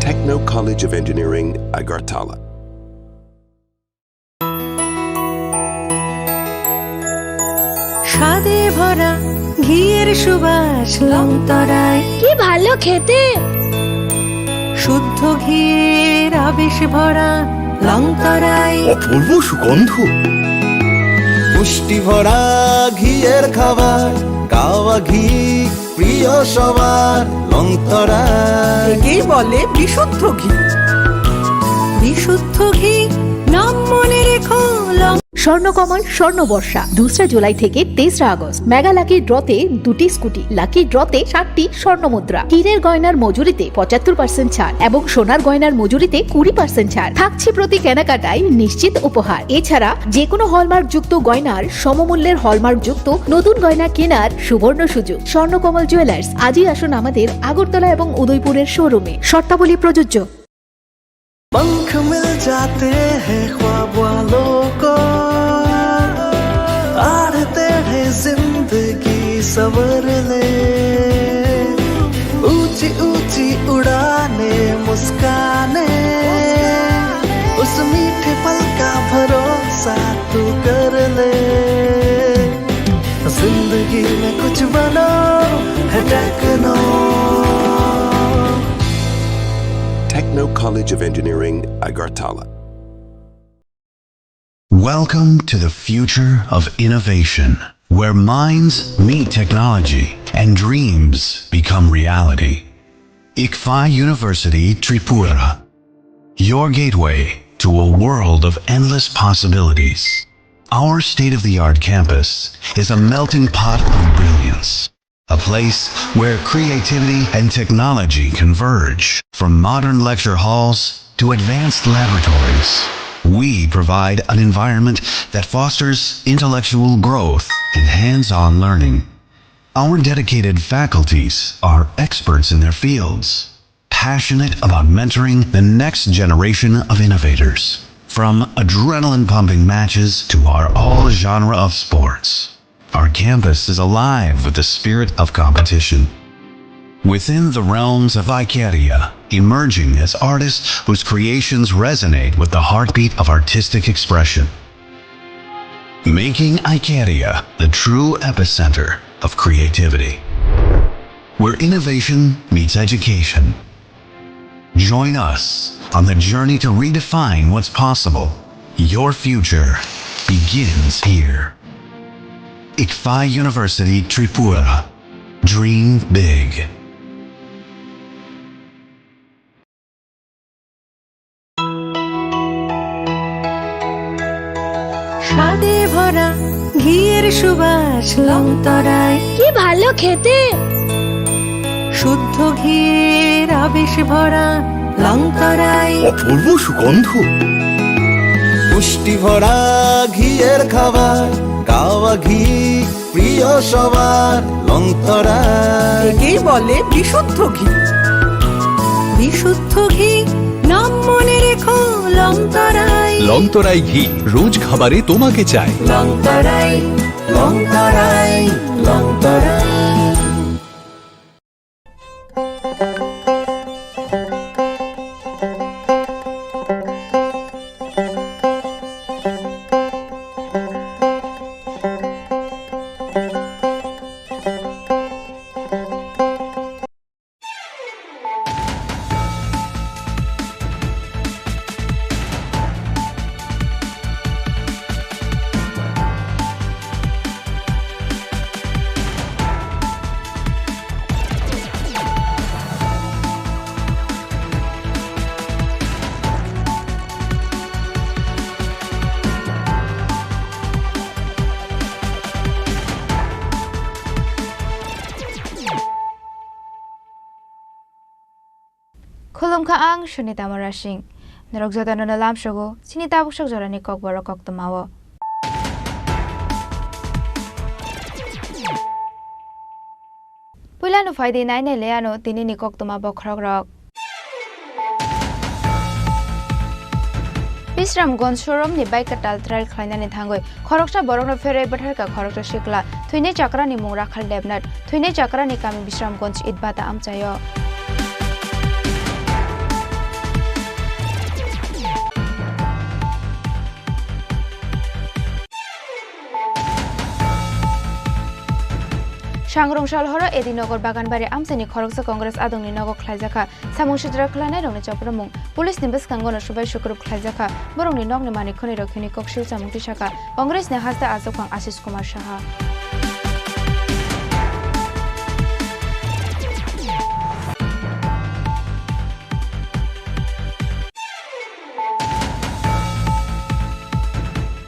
Techno College of Engineering, Agartala. স্বাদে ভরা ঘিয়ের সুবাস লংতরায়, কি ভালো খেতে। শুদ্ধ ঘিয়ের আবেশ ভরা লংতরায়, অপূর্ব সুগন্ধ। পুষ্টি ভরা ঘিয়ের খাবার, কাওয়া ঘি প্রিয় সবার লংতরায়। একেই বলে বিশুদ্ধ ঘি। বিশুদ্ধ ঘি নাম মনে রেখো লং। স্বর্ণকমল স্বর্ণবর্ষা 2 জুলাই থেকে 23 আগস্ট। মেগা লাকি ড্রতে 2টি স্কুটি, লাকি ড্রতে 7টি স্বর্ণ মুদ্রা। হীরের গয়নার মজুরিতে 75% ছাড় এবং সোনার গয়নার মজুরিতে 20% ছাড় থাকছে প্রতি কেনাকাটায় নিশ্চিত উপহার। এছাড়া যে কোনো হলমার্ক যুক্ত গয়নার সমমূল্যের হলমার্ক যুক্ত নতুন গয়না কেনার সুবর্ণ সুযোগ। স্বর্ণকমল জুয়েলার্স, আজই আসুন আমাদের আগরতলা এবং উদয়পুরের শোরুমে। শর্তাবলী প্রযোজ্য। पंख मिल जाते हैं ख्वाब वालों को, आड़ते हैं जिंदगी सवर ले। ऊंची ऊंची उड़ाने मुस्काने, उस मीठे पल का भरोसा तू कर ले। जिंदगी में कुछ बनो है techno. Techno College of Engineering, Agartala. Welcome to the future of innovation, where minds meet technology and dreams become reality. ICFI University Tripura, your gateway to a world of endless possibilities. Our state-of-the-art campus is a melting pot of brilliance. A place where creativity and technology converge. From modern lecture halls to advanced laboratories, we provide an environment that fosters intellectual growth and hands-on learning. Our dedicated faculties are experts in their fields, passionate about mentoring the next generation of innovators. From adrenaline-pumping matches to our all-genre of sports, our campus is alive with the spirit of competition. Within the realms of Ikeria, emerging as artists whose creations resonate with the heartbeat of artistic expression. Making Ikeria the true epicenter of creativity, where innovation meets education. Join us on the journey to redefine what's possible. Your future begins here. ICFI University Tripura. Dream big. স্বাদে ভরা ঘিয়ের সুবাস লংতরায়, কি ভালো খেতে। শুদ্ধ ঘিয়ের আবেশ ভরা লংতরায়, অপূর্ব সুগন্ধ। পুষ্টি ভরা ঘিয়ের খাবার, কাওয়া ঘি প্রিয় সবার লংতরায়। একেই বলে বিশুদ্ধ ঘি। বিশুদ্ধ ঘি নাম মনে রেখো লংতরায়। লংতরাই ঘি রোজ খাবারে তোমাকে চাই। Longtharai, Longtharai, Longtharai. Khulum ka ang shunita marashing. Narogzota no nalam shogo, sinita bushok jorani kokbaro koktomawo. Pulano faidi nai ne leano tini ni koktoma bokrog rok. Bisramganj showroomni bike katal trial khlainani thangoi khoroksa borokno ferai batharka khoroksa shikla thuine chakrani mung rakhal debnat thuine chakrani kami Bisramganj idbata amchayo Shangrong Shalhora Edinogor Baganbari Amseni Khoroksa Congress Adongni Nogo Khlaijaka Samung Shidra Khlana Rongni Chopramung Police Nimbas Kangono Shubai Shukru Khlaijaka Borongni Nogni Mani Khoni Rokhini Kokshil Samung Tishaka Congress ne Hasta Azokhang Ashish Kumar Shaha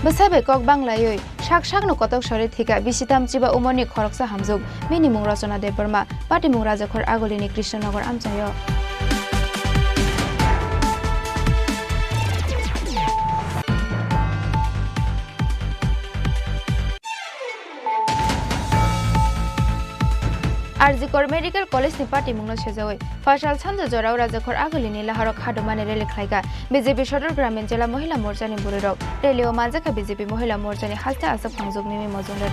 Basabe Kok Banglayoi Shak no kotok shori thika bisitam chiba umoni khoroksa hamjuk mini mung rachana de Burma party mung rajakhor agolini Krishnanagar amchayo Arzikor Medical College ni party mungno chejawai Fashal Chanja Jorao Rajakhor agolini Laharok Hadumane rally khlaiga BJP Shodor Gramin Jela Mohila Morcha ni bururok rally o manjaka BJP Mohila Morcha ni haste asap phangjok mimi mojundat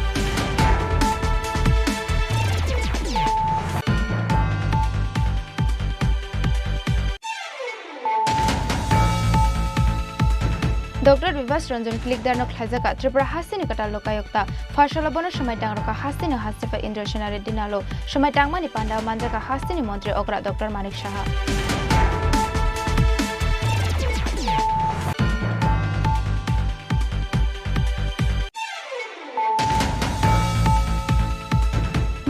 Dr. Vivas Ranjan Klikdar no Khlajaka Tripura Hasini Katal Lokayokta Fashalabona Shamatang Roka Hasini Hastifa Indrashana Dinalo Shamatang Mani Panda Manjaka Hasini Montri Okra Dr. Manik Shaha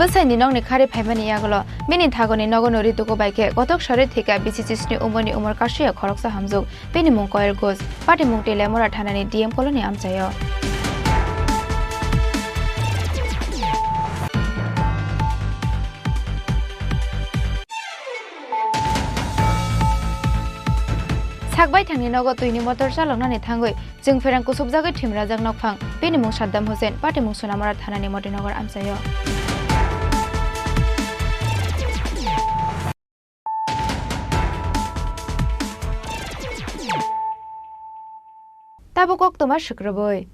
Basai ni nong ni khari phaimani yagolo mini thagoni nogono rituko baike gotok shore thika bichisni umoni umar kashiya khoroksa hamjuk beni mung koel gos party mung tele mora thanani DM colony amchayo Sakbai thangni nogo tuini motor chaloknani thangoi jung ferang kusubjagai thimrajak nokphang beni mung Saddam Hussein party mung Sonamara thanani Modinagar amchayo Tabukok Tomar Shukraboi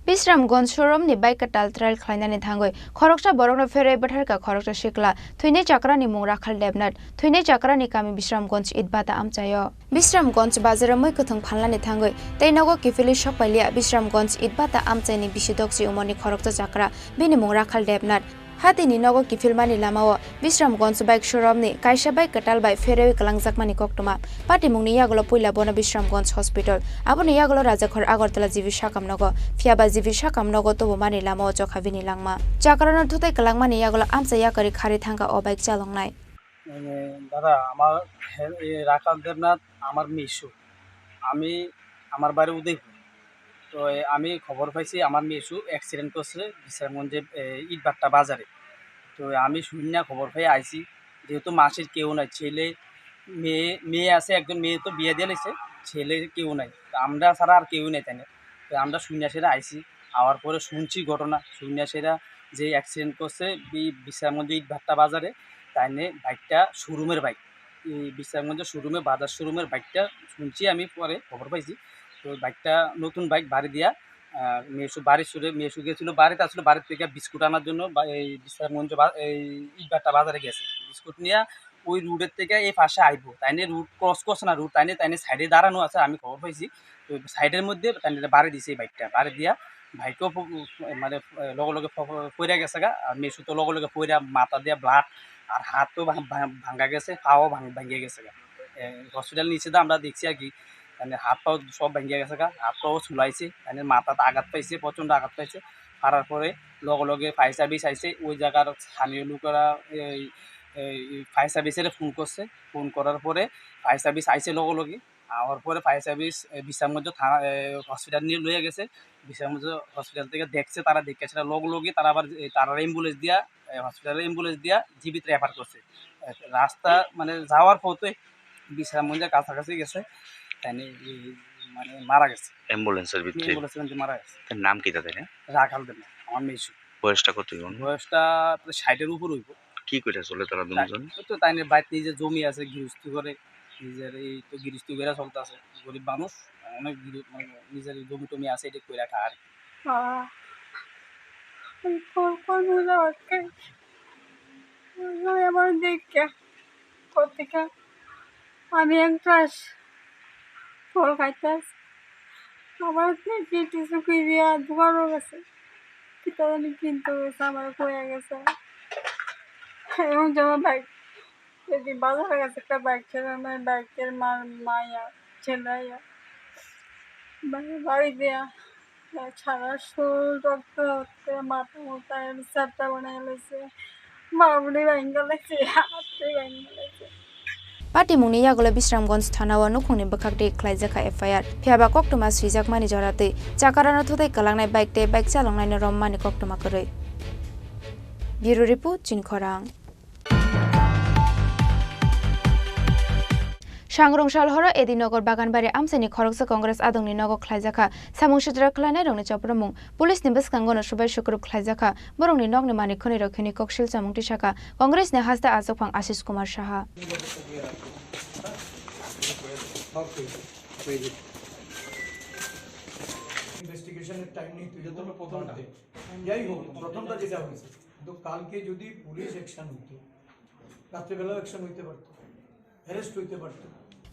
Bisramganj showroom ni bike katal trial khlainani thangoi khoroksa borokno ferai batharka khoroksa shikla thuine chakrani mung rakhal debnat thuine chakrani kami Bisramganj idbata amchayo Bisramganj bazar moi kothang phalnani thangoi teinago kifili shokpailia Bisramganj idbata amchaini bisidokji umoni khoroksa chakra bini mung rakhal debnat Hatini nogo kifilmani lamao Bisramganj bike showroom ni kaisa bike katal bai ferai kalangjakmani koktoma party mungni yagolo poila bona Bisramganj hospital aboni yagolo Rajakhor Agartala jibi sakam nogo fiaba jibi sakam nogo tobo mani lamao chokhabini langma chakrano thutai kalangmani yagolo amcha yakari khari thangka o bike chalongnai দাদা আমার রাখাল দেবনাথ আমার মিশু আমি আমার বাড়ি উদয়পুর তো আমি খবর পাইছি আমার মিশু অ্যাক্সিডেন্ট করছে বিশ্রামগঞ্জে ইটবাট্টা বাজারে তো আমি শূন্য খবর পাই আইছি যেহেতু মাসির কেউ নাই ছেলে মেয়ে আছে একজন মেয়ে তো বিয়ে দিয়ে নিছে ছেলে কেউ নাই আমরা ছাড়া আর কেউ নেই তাই না তো আমরা সন্ন্যাসীরা আইছি আওয়ার পরে শুনছি ঘটনা সন্ন্যাসীরা যে অ্যাক্সিডেন্ট করছে বিশ্রামগঞ্জে ইটবাট্টা বাজারে তাই নিয়ে বাইকটা শোরুমের বাইক এই বিশ্রামগঞ্জের শোরুমে বাজার শোরুমের বাইকটা শুনছি আমি পরে খবর পাইছি তো বাইকটা নতুন বাইক বাড়ি দিয়া মেসু বাড়ি সুরে মেসু গেছিলো বাড়িতে আসলে বাড়ির থেকে বিস্কুট আনার জন্য এই বিশ্রামগঞ্জ এই ইটবাট্টা বাজারে গেছে বিস্কুট নিয়ে ওই রুটের থেকে এই পাশে আইবো তাই নিয়ে রুট ক্রস করছে না রুট তাই নিয়ে সাইডে দাঁড়ানো আছে আমি খবর পাইছি তো সাইডের মধ্যে তাই বাড়ি দিছে এই বাইকটা বাড়ি দিয়া ভাইকেও মানে লগে লগে পইরা গেছে গা আর মেসু তো লগে লগে পইরা মাথা দিয়া ব্লাড আর হাত তো ভাঙ্গা গেছে পাও ভাঙ্গিয়ে গেছে গা হসপিটাল নিচে তো আমরা দেখছি আর কি মানে হাত পাও সব ভাঙ্গিয়ে গেছে গা হাত পাও ছুলাইছে মানে মাথাতে আঘাত পাইছে প্রচণ্ড আঘাত পাইছে পারার পরে লগে লগে ফায়ার সার্ভিস আইছে ওই জায়গার স্থানীয় লোকেরা এই ফায়ার সার্ভিসের ফোন করছে ফোন করার পরে ফায়ার সার্ভিস আইছে লগে লগে আওয়ার পরে ফায়ার সার্ভিস বিশ্রামগঞ্জ থানা হসপিটাল নিয়ে লয়ে গেছে বিশ্রামগঞ্জ হসপিটাল থেকে দেখছে তারা দেখে সেটা লগে লগে তারা আবার তারা অ্যাম্বুলেন্স দিয়া হসপিটালের অ্যাম্বুলেন্স দিয়া জীবিত রেফার করছে রাস্তা মানে যাওয়ার পথে বিশ্রামগঞ্জের কাছাকাছি গেছে তাই মানে মারা গেছে অ্যাম্বুলেন্সের ভিতরে মারা গেছে তার নাম কি তাদের রাখাল দেব আমার মেয়েছু বয়সটা কত বয়সটা 60-এর উপর হইব কি করে চলে তারা দুজন তো তাই বাইরে নিজে জমি আছে গৃহস্থী করে নিজের এই তো গৃহস্থ বেড়া চলতে আছে, গরিব মানুষ, অনেক নিজের জমি টমি আছে, এটা করে রাখা আর আমার দেখা কোথেকে আমি একটা ফল খাইতে আছি, আমার কিছু কিনিয়া দোকানও গেছে, কিতা জানি কিনতে গেছে, আমার কয়ে গেছে। এবং যখন বাইক যদি বাজারে গেছে একটা বাইক ছেড়ে, আমার বাইকের মায়া ছেলাইয়া বাড়ি দেয়া ছাড়া শোল রক্ত হচ্ছে, মাথা মোটা চারটা বানাই গেছে, বাবুনি ভাঙ্গা লাগছে, হাতে ভাঙ্গা লাগছে। পাটি मुंनि यागले बिश्रामगंज थानाव नुखुंनि बखाकदे ख्लाइजाखा एफआईआर फियाबा कक्टमा सुइजाक मानि जराते चाकारानो थोदै कलांनाय बाइक ते बाइक चालंनायनि रम मानि कक्टमा करै ब्यूरो रिपोर्ट चिनखरां सांग्रंशाल हर एदिनगर बागानबारि आमसेनि खरगसा कंग्रेस आदंनि नग ख्लाइजाखा सामुं सिद्रा खलायनाय रंनि चप्रमुं पुलिसनि बसखांगनो सुबाय शुक्रुब ख्लाइजाखा बरंनि नगनि मानिकखनि रखिनि कक्सिल चामुंति शाखा कंग्रेसनि हासदा आजफां आशिष कुमार साहा ইনভেস্টিগেশনের টাইম নেই, তুই যত প্রথমতে যাই হোক প্রথমটা যেটা হয়েছে, তো কালকে যদি পুলিশ অ্যাকশন হইতো, রাত্রেবেলাও অ্যাকশন হইতে পারতো, অ্যারেস্ট হইতে পারতো।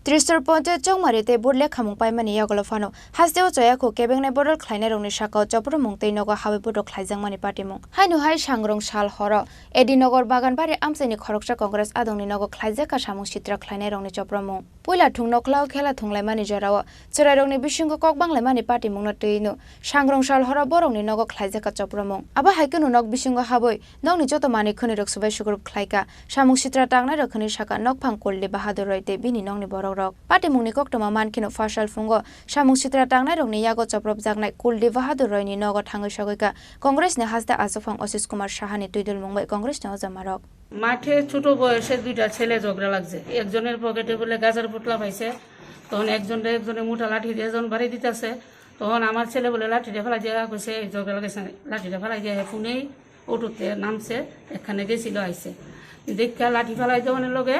त्रिस्तर पञ्चायत चौमारिते बोर्डले खामुं पाइमानि यागल फानो हासदेव जयाखौ केबेंनाय बदल ख्लायनाय रंनि शाखाव चप्रमुं तैनग हाबै बड ख्लायजांमानि पार्टीमुं हायनुहाय सांग्रंशाल हर एदिनगर बागानबारि आमसेनि खरगसा कंग्रेस आदंनि नग ख्लायजाखा सामुं सित्रा ख्लायनाय रंनि चप्रमुं पुइला थुं नखलाव खेला थुंलायमानि जराव चराय रंनि बिसिंग कक बांलायमानि पार्टीमुंनो तैनो सांग्रंशाल हर बरंनि नग ख्लायजाखा चप्रमुं आबा हायकनु नग बिसिंग हाबै नगनि जत मानि खनि रखसुबाय सुग्रुप ख्लायका सामुं सित्रा टांनाय रखनि शाखा नगफां कोल्ले बाहादुर रयते बिनि नगनि बरग पार्टी मुंनि कक्टमा मानखिनो फासाल फुंगो सामुं सित्रा टांनाय रंनि यागो चप्रब जागनाय कुलदीप बाहादुर रयनि नग थाङै सगैका कंग्रेसनि हासदा आजफां आशिष कुमार साहानि तुइदुल मुंबाय कंग्रेसनि अजामारक মাঠে ছোট বয়সে দুইটা ছেলে ঝগড়া লাগছে, একজনের পকেটে বলে গাছের পুতলা পাইছে, তখন একজনে মোটা লাঠি দিয়ে যখন বাড়ি দিতেছে, তখন আমার ছেলে বলে লাঠিটা ফেলাই দিয়ে কইছে ঝগড়া লাগাইছে, লাঠিটা ফেলাই দিয়ে ফোনেই অটোতে নামছে, এখানে গেছিল আইছে দেখা লাঠি ফেলাই দেওয়ানের লগে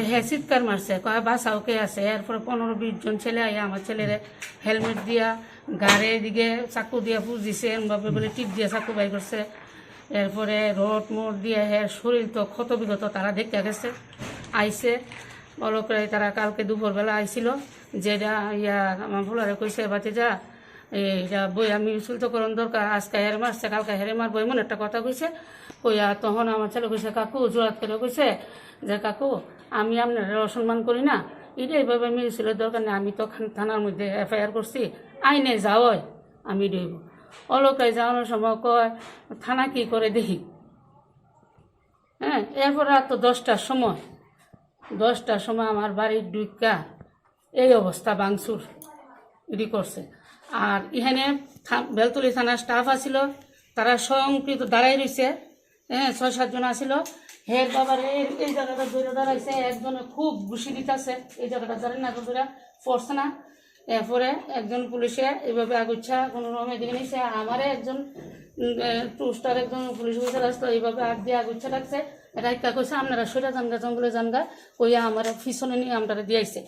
হ্যাঁ চিৎকার মারছে, কয় বাসাও কে আছে। এরপরে 15-20 জন ছেলে আইয়া আমার ছেলেরে হেলমেট দিয়া গাড়ে দিকে চাকু দিয়া পুষ দিছে, এমভাবে বলে টিপ দিয়া চাকু বাই করছে। এরপরে রড মোট দিয়ে হ্যাঁ শরীর তো ক্ষত বিগত তারা দেখতে গেছে, আইসে বলো করে তারা কালকে দুপুরবেলা আইছিল, যেটা ইয়া আমার ভুলারে কইছে বাচ্চা যা এইটা বই আমি সুলতকরণ দরকার, আজকে হেরে মারছে কালকে হেরে মারবো, এমন একটা কথা কইছে। কইয়া তখন আমার ছেলে কইছে কাকু জোরাত করে কইছে যে কাকু আমি আপনার অসম্মান করি না, এটা এইভাবে মিছিল দরকার নেই, আমি তো থানার মধ্যে এফআইআর করছি, আইনে যাওয়াই আমি ডইব। অলকায় যাওয়ানোর সময় কয় থানা কি করে দেখি। হ্যাঁ এরপর রাত 10টার সময় আমার বাড়ির ডুইকা এই অবস্থা ভাঙচুর এটি করছে। আর এখানে বেলতলি থানার স্টাফ আসিল, তারা স্বয়ংকৃত দাঁড়াই রয়েছে, হ্যাঁ 6-7 জন আসিল। হের বাবার এই জায়গাটা ধরে দাঁড়াইছে, একজনে খুব ঘুষি দিতেছে, এই জায়গাটা দাঁড়ায় না ধরে পড়ছে না। এরপরে একজন পুলিশে এইভাবে আগুচ্ছা কোনো রকমের দিকে নিয়েছে, আর আমারে একজন টুস্টার একজন পুলিশ অফিসার আসতো, এইভাবে আগ দিয়ে আগুচ্ছা রাখছে, রাইকা কইছে আপনারা সোজা জানগা জঙ্গলে জানগা, কইয়া আমার পিছনে নিয়ে আমরা দিয়েছে,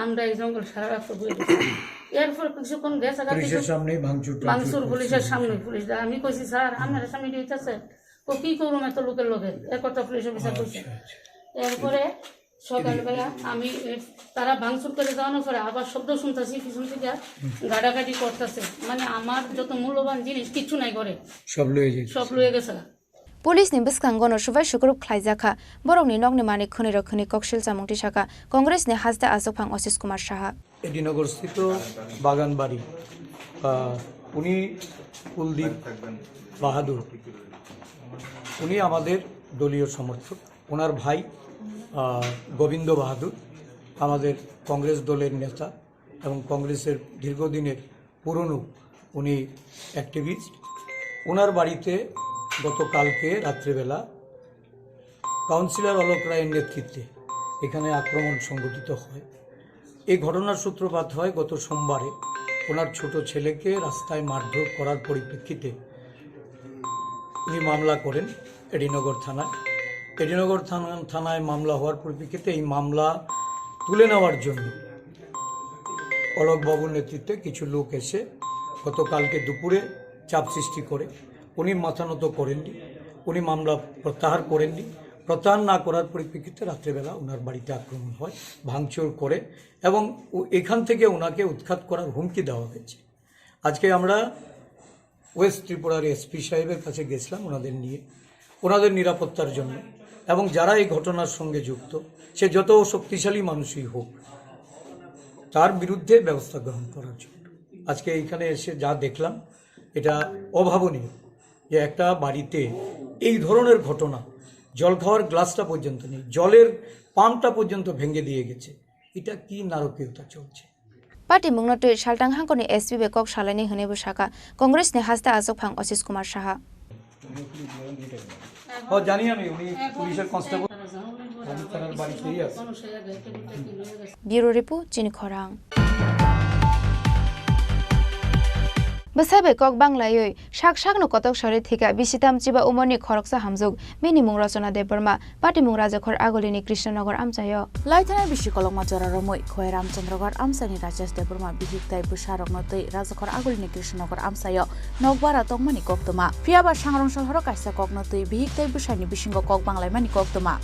আমরা এই জঙ্গল সারা রাস্তা ঘুরে দিচ্ছি। এরপর কিছুক্ষণ গেছে ভাঙচুর পুলিশের সামনে, পুলিশ আমি কইছি স্যার আপনারা সামনে দিতেছে, তো কি করুম এত লোকের লোকের একথা পুলিশ অফিসার কইছে। এরপরে সকালবেলা আমি তারা ভাঙচুর করে যাওয়ানোর পরে আবার শব্দ শুনতেছি পিছন থেকে গাড়াগাড়ি করতেছে, মানে আমার যত মূল্যবান জিনিস কিছু নাই করে সব লয়ে গেছে। पुलिसनि बसखांगनो सुबाय शुक्रुब ख्लाइजाखा बरंनि नगनि मानिक खनि रखनि कक्सिल चामुंति शाखा कंग्रेसनि हासदा आजफां आशिष कुमार साहा এডিনগর স্থিত বাগানবাড়ি উনি কুলদীপ বাহাদুর, উনি আমাদের দলীয় সমর্থক। ওনার ভাই গোবিন্দ বাহাদুর আমাদের কংগ্রেস দলের নেতা এবং কংগ্রেসের দীর্ঘদিনের পুরনো উনি অ্যাক্টিভিস্ট। ওনার বাড়িতে গতকালকে রাত্রেবেলা কাউন্সিলর অলোক রায়ের নেতৃত্বে এখানে আক্রমণ সংঘটিত হয়। এই ঘটনার সূত্রপাত হয় গত সোমবারে। ওনার ছোট ছেলেকে রাস্তায় মারধর করার পরিপ্রেক্ষিতে উনি মামলা করেন এডিনগর থানায়। এডিনগর থানায় মামলা হওয়ার পরিপ্রেক্ষিতে এই মামলা তুলে নেওয়ার জন্য অলোকবাবুর নেতৃত্বে কিছু লোক এসে গতকালকে দুপুরে চাপ সৃষ্টি করে উনি মাথা নত করেননি, উনি মামলা প্রত্যাহার করেননি। প্রত্যাহার না করার পরিপ্রেক্ষিতে রাত্রেবেলা ওনার বাড়িতে আক্রমণ হয়, ভাঙচুর করে এবং এখান থেকে ওনাকে উৎখাত করার হুমকি দেওয়া হয়েছে। আজকে আমরা ওয়েস্ট ত্রিপুরার এসপি সাহেবের কাছে গেছিলাম ওনাদের নিয়ে, ওনাদের নিরাপত্তার জন্য এবং যারা এই ঘটনার সঙ্গে যুক্ত, সে যত শক্তিশালী মানুষই হোক, তার বিরুদ্ধে ব্যবস্থা গ্রহণ করার জন্য। আজকে এইখানে এসে যা দেখলাম এটা অভাবনীয় যে একটা বাড়িতে এই ধরনের ঘটনা, জল খাওয়ার গ্লাসটা পর্যন্ত নেই, জলের পাম্পটা পর্যন্ত ভেঙে দিয়ে গেছে। এটা কি নারকীয়তা চলছে? পার্টি মুংনটুই সালটাং হাঙ্কনি এসপি বেকক সালানি হনেবু শাখা কংগ্রেস নে হাস্তা আজক ফাং অশিস কুমার সাহা জানি আমি উনি পুলিশের কনস্টেবল বাড়িতেই আছে। ব্যুরো রিপোর্ট চিনি খরাং বসাইবে কক বাংলাयै শাক শাকনো কতক সরে থেকে বিশিতাম চিবা উমনি খরকসা হামজুক মিনি মুং রচনা দেববর্মা পাটি মুং রাজাখর আগলিনি কৃষ্ণনগর আমচায় লাইথানার বিশি কলমা জরা রমই খয় রামচন্দ্রগড় আমসানি রাজেশ দেববর্মা বিহিকতাই বুসারকনতৈ রাজাখর আগলিনি কৃষ্ণনগর আমসায় নগবারা তংমানি কক্তমা ফিয়াবা সাংরংসল হর কাইসা ককনতৈ বিহিকতাই বুসাইনি বিশিঙ্গ কক বাংলাইমানি কক্তমা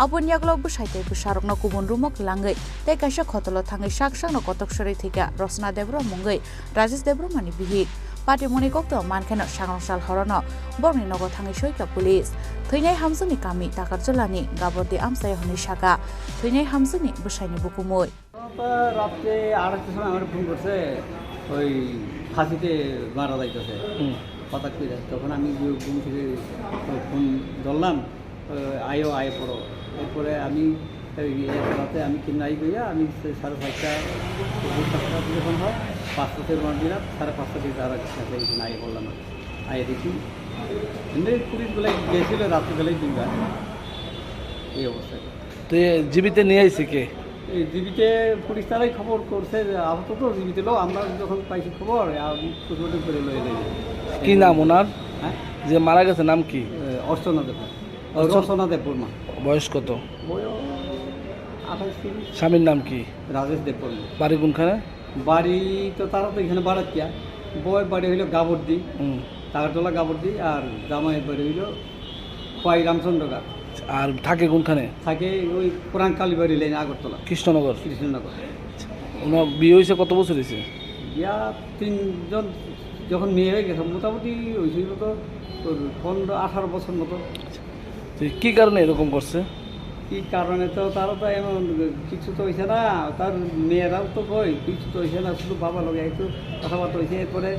আবনিয়াগলক বুসাইতাই বুসারকন কুবুন রুমক লাঙ্গৈ তাই কাইসা খতল থাঙ্গৈ শাক শাকনো কতক সরে থেকে রচনা দেবর মুঙ্গৈ রাজেশ দেববর্মানি বিহিক পার্টি মনি কক্ত মানখেন সাংরংসাল হরন বর্নি নগ থাङै সৈকা পুলিশ थैनाय हामजुनि कामी ताकारजलानि गाबरदि আমসাই हनि शाखा थैनाय हामजुनि बुसाइनि बुकुमै রাতে 8টার সময় আমার ফোন করছে ওই ফাঁসিতে মারা যাইতেছে হঠাৎ করে। তখন আমি ঘুম থেকে ফোন ধরলাম, আয় পড়ো। এরপরে আমি রাতে আমি কিনাই গিয়া আমি 5:30 যখন হয় 5টা থেকে রওনা দিলাম, 5:30 থেকে তারা এখানে আয় পড়লাম। আয় দেখি এমনি পুলিশগুলো গেছিল রাত্রিবেলায় 2বার এই অবস্থায়। তো জীবিতে নিয়ে আইছে কে? এই জীবিতে পুলিশ তারাই খবর করছে যে আহত তো জীবিত লোক। আমরা যখন পাইছি খবর পোস্টমর্টম করে লয়ে যাই। কি নাম ওনার? হ্যাঁ, যে মারা গেছে নাম কি? অর্চনা দেববর্মা। বয়স কত? বয়স 28। স্বামীর নাম কি? রাজেশ দেববর্মা। বাড়ি কোনখানে? বাড়ি তো তারা তো এখানে বাড়াতিয়া। বউয়ের বাড়ি হইল গাবর্দি, তাগারতলা গাবর্দি, আর জামাইয়ের বাড়ি হইল খোয়াই রামচন্দ্রগড়। আর থাকে কোনখানে? থাকে ওই পুরান কালীবাড়ি লাইন আগরতলা কৃষ্ণনগর। ওনার বিয়ে হয়েছে কত বছর হয়েছে? বিয়া 3জন যখন মেয়ে হয়ে গেছে মোটামুটি হয়েছিল তো 15-18 বছর মতো। কি কারণে এরকম করছে? কি কারণে তো তারও তো এমন কিছু তো হয়েছে না, তার মেয়েরাও তো কই কিছু তো হয়েছে না, শুধু বাবা লোক একটু কথাবার্তা হয়েছে। এরপরে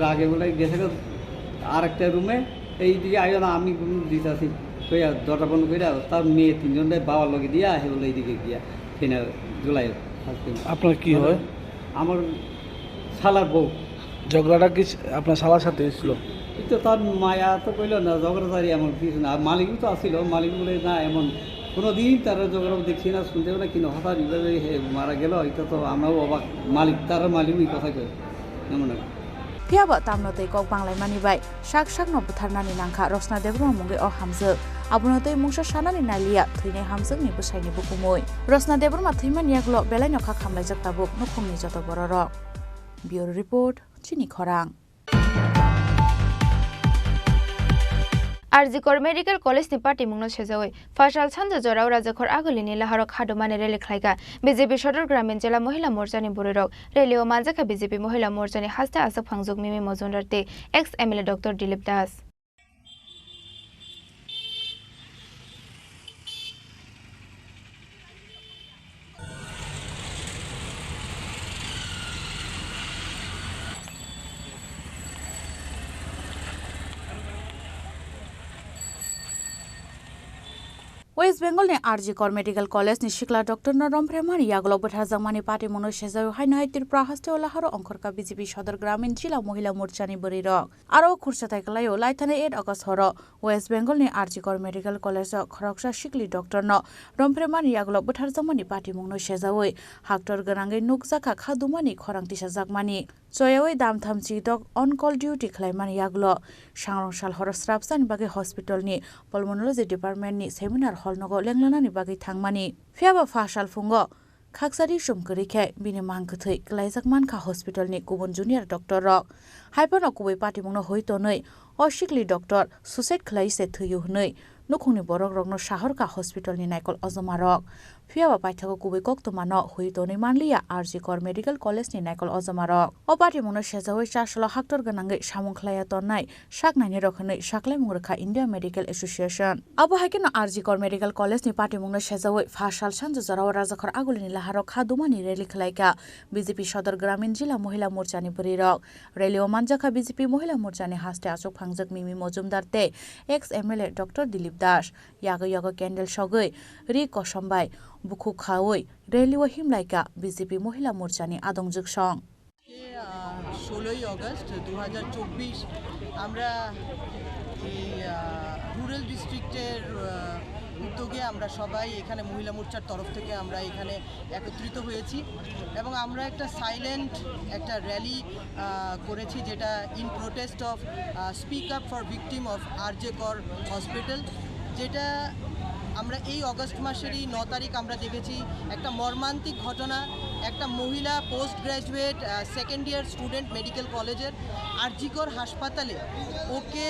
রাগে বলে গেছে আরেকটা রুমে, এইদিকে আইও না আমি দিতে আসি কইয়া দরজা বন্ধ কইরা তার মেয়ে 3জনের বাবার লগে দিয়া সে বলে এইদিকে গিয়া ফেনা জুলাই। আপনার কি হয়? আমার শালার বউ। ঝগড়াটা কি আপনার শালার সাথে ছিল? তো তার মায়া তো কইল না ঝগড়াদারি এমন কিছু না। মালিকও তো আসছিল, মালিক বলে না এমন কোনো দিন তারা ঝগড়াও দেখছি না, শুনতেও না, কিন্তু হঠাৎ এইভাবে মারা গেল। এটা তো আমরাও অবাক। মালিক তার মালিকই কথা কয় এমন। ফিয়াবা তামনতৈ কক বাংলাইমানি বাই শাক শাকनो बुथारनानि नांखा रचना देबब्रमा मुंगै अ हामजो आबुनतै मुंसा सानानि नालिया थैनाय हामजोनि बुसाइनि बुकुमै रचना देबब्रमा थैमानियागल बेलाय नखा खामलायजक ताबुक नखुंनि जत बररक। ब्युरो रिपोर्ट चिनि खरां। आरजिकर मेडिकल कलेज नि पार्टी मुंगनो सेजावै फासाल सानजा जराव राजाखर आगलिनि लाहारक हादमाने रेली खलायगा बीजेपी सदर ग्रामीण जिल्ला महिला मोर्चानि बुरेरक रेलिओ मानजाखा बीजेपी महिला मोर्चानि हास्ता आसक फांजुक मिमी मजुमदारते एक्स एमएलए डॉक्टर दिलीप दास। वेस्ट बेंगल ने आरजिकर मेडिकल कलेज नि सिखला डॉक्टर रमफ्रेमानि यागलक बोथारजांमानि पार्टी मुनो सेजाव हायनाय त्रिपुरा हास्टेव लाहारो अंखरका बीजेपी सदर ग्रामीण जिल्ला महिला मोर्चानि बोरैरक आरो खुरसाथायखलायो लायथाने 8 अगस्त हरो वेस्ट बेंगल नि आरजिकर मेडिकल कलेज खरकसा सिखली डॉक्टर रमफ्रेमानि यागलक बोथारजांमानि पार्टी मुनो सेजावै हाक्टर गोनाङै नुकजाखा खादुमानि खरांतिसा जागमानि जयावै दामथाम चिदक अन कल डिउटी खलायमानि यागलो सांरंसाल हरस्राबसानि बागै हस्पिटलनि पल्मोनोलॉजी डिपार्टमेन्टनि सेमिनार हल नगो लेंलानानि बागै थांमानि फियाबा फासाल फुंगो खाकसारि समकरिखे बिनि मांखथै क्लाइजाक मानखा हस्पिटलनि गुबुन जुनियर डक्टर रक हाइफानो गुबै पाटिमुंनो होइतनै अशिकलि डक्टर सुसाइड खलाइसे थैयो हनै नुखुंनि बरक रकनो शाहरका हस्पिटलनि नायकल अजमा रक फियाबा पाइथाको गुबै कक्तमानो होइतनै मानलिया आरजी कर मेडिकल कलेजनि नायकल अजमा रक अ पाटिमुंनो सेजावै चासला हाक्टर गनांगै सामुंखलाया तन्नाय शाकनायनि रखनै शाकलाय मुंरखा इंडिया मेडिकल एसोसिएशन अब हाइकेनो आरजी कर मेडिकल कलेजनि पाटिमुंनो सेजावै फासाल सानजु जराव राजाखर आगुलिनि लाहारो खादुमानि रेली खलायका बीजेपी सदर ग्रामीण जिल्ला महिला मोर्चानि बरिरक रेलिओ मानजाखा बीजेपी महिला मोर्चानि हास्ते आसुक फांजक मिमी मजुमदार ते एक्स एमएलए डॉक्टर दिलीप दास यागो यागो कैंडल सगै रि कसमबाय बुखु खावै रेलिओ हिमलाइका बीजेपी महिला मोर्चानि आदंजुक सं 16ই আগস্ট 2024 আমরা এই রুরাল ডিস্ট্রিক্টের উদ্যোগে আমরা সবাই এখানে মহিলা মোর্চার তরফ থেকে আমরা এখানে একত্রিত হয়েছি এবং আমরা একটা সাইলেন্ট একটা র্যালি করেছি যেটা in protest of speak up for victim of RJ কর হসপিটাল যেটা আমরা এই অগস্ট মাসেরই 9 তারিখ আমরা দেখেছি একটা মর্মান্তিক ঘটনা একটা মহিলা post graduate second year student medical কলেজের আরজি কর হাসপাতালে ওকে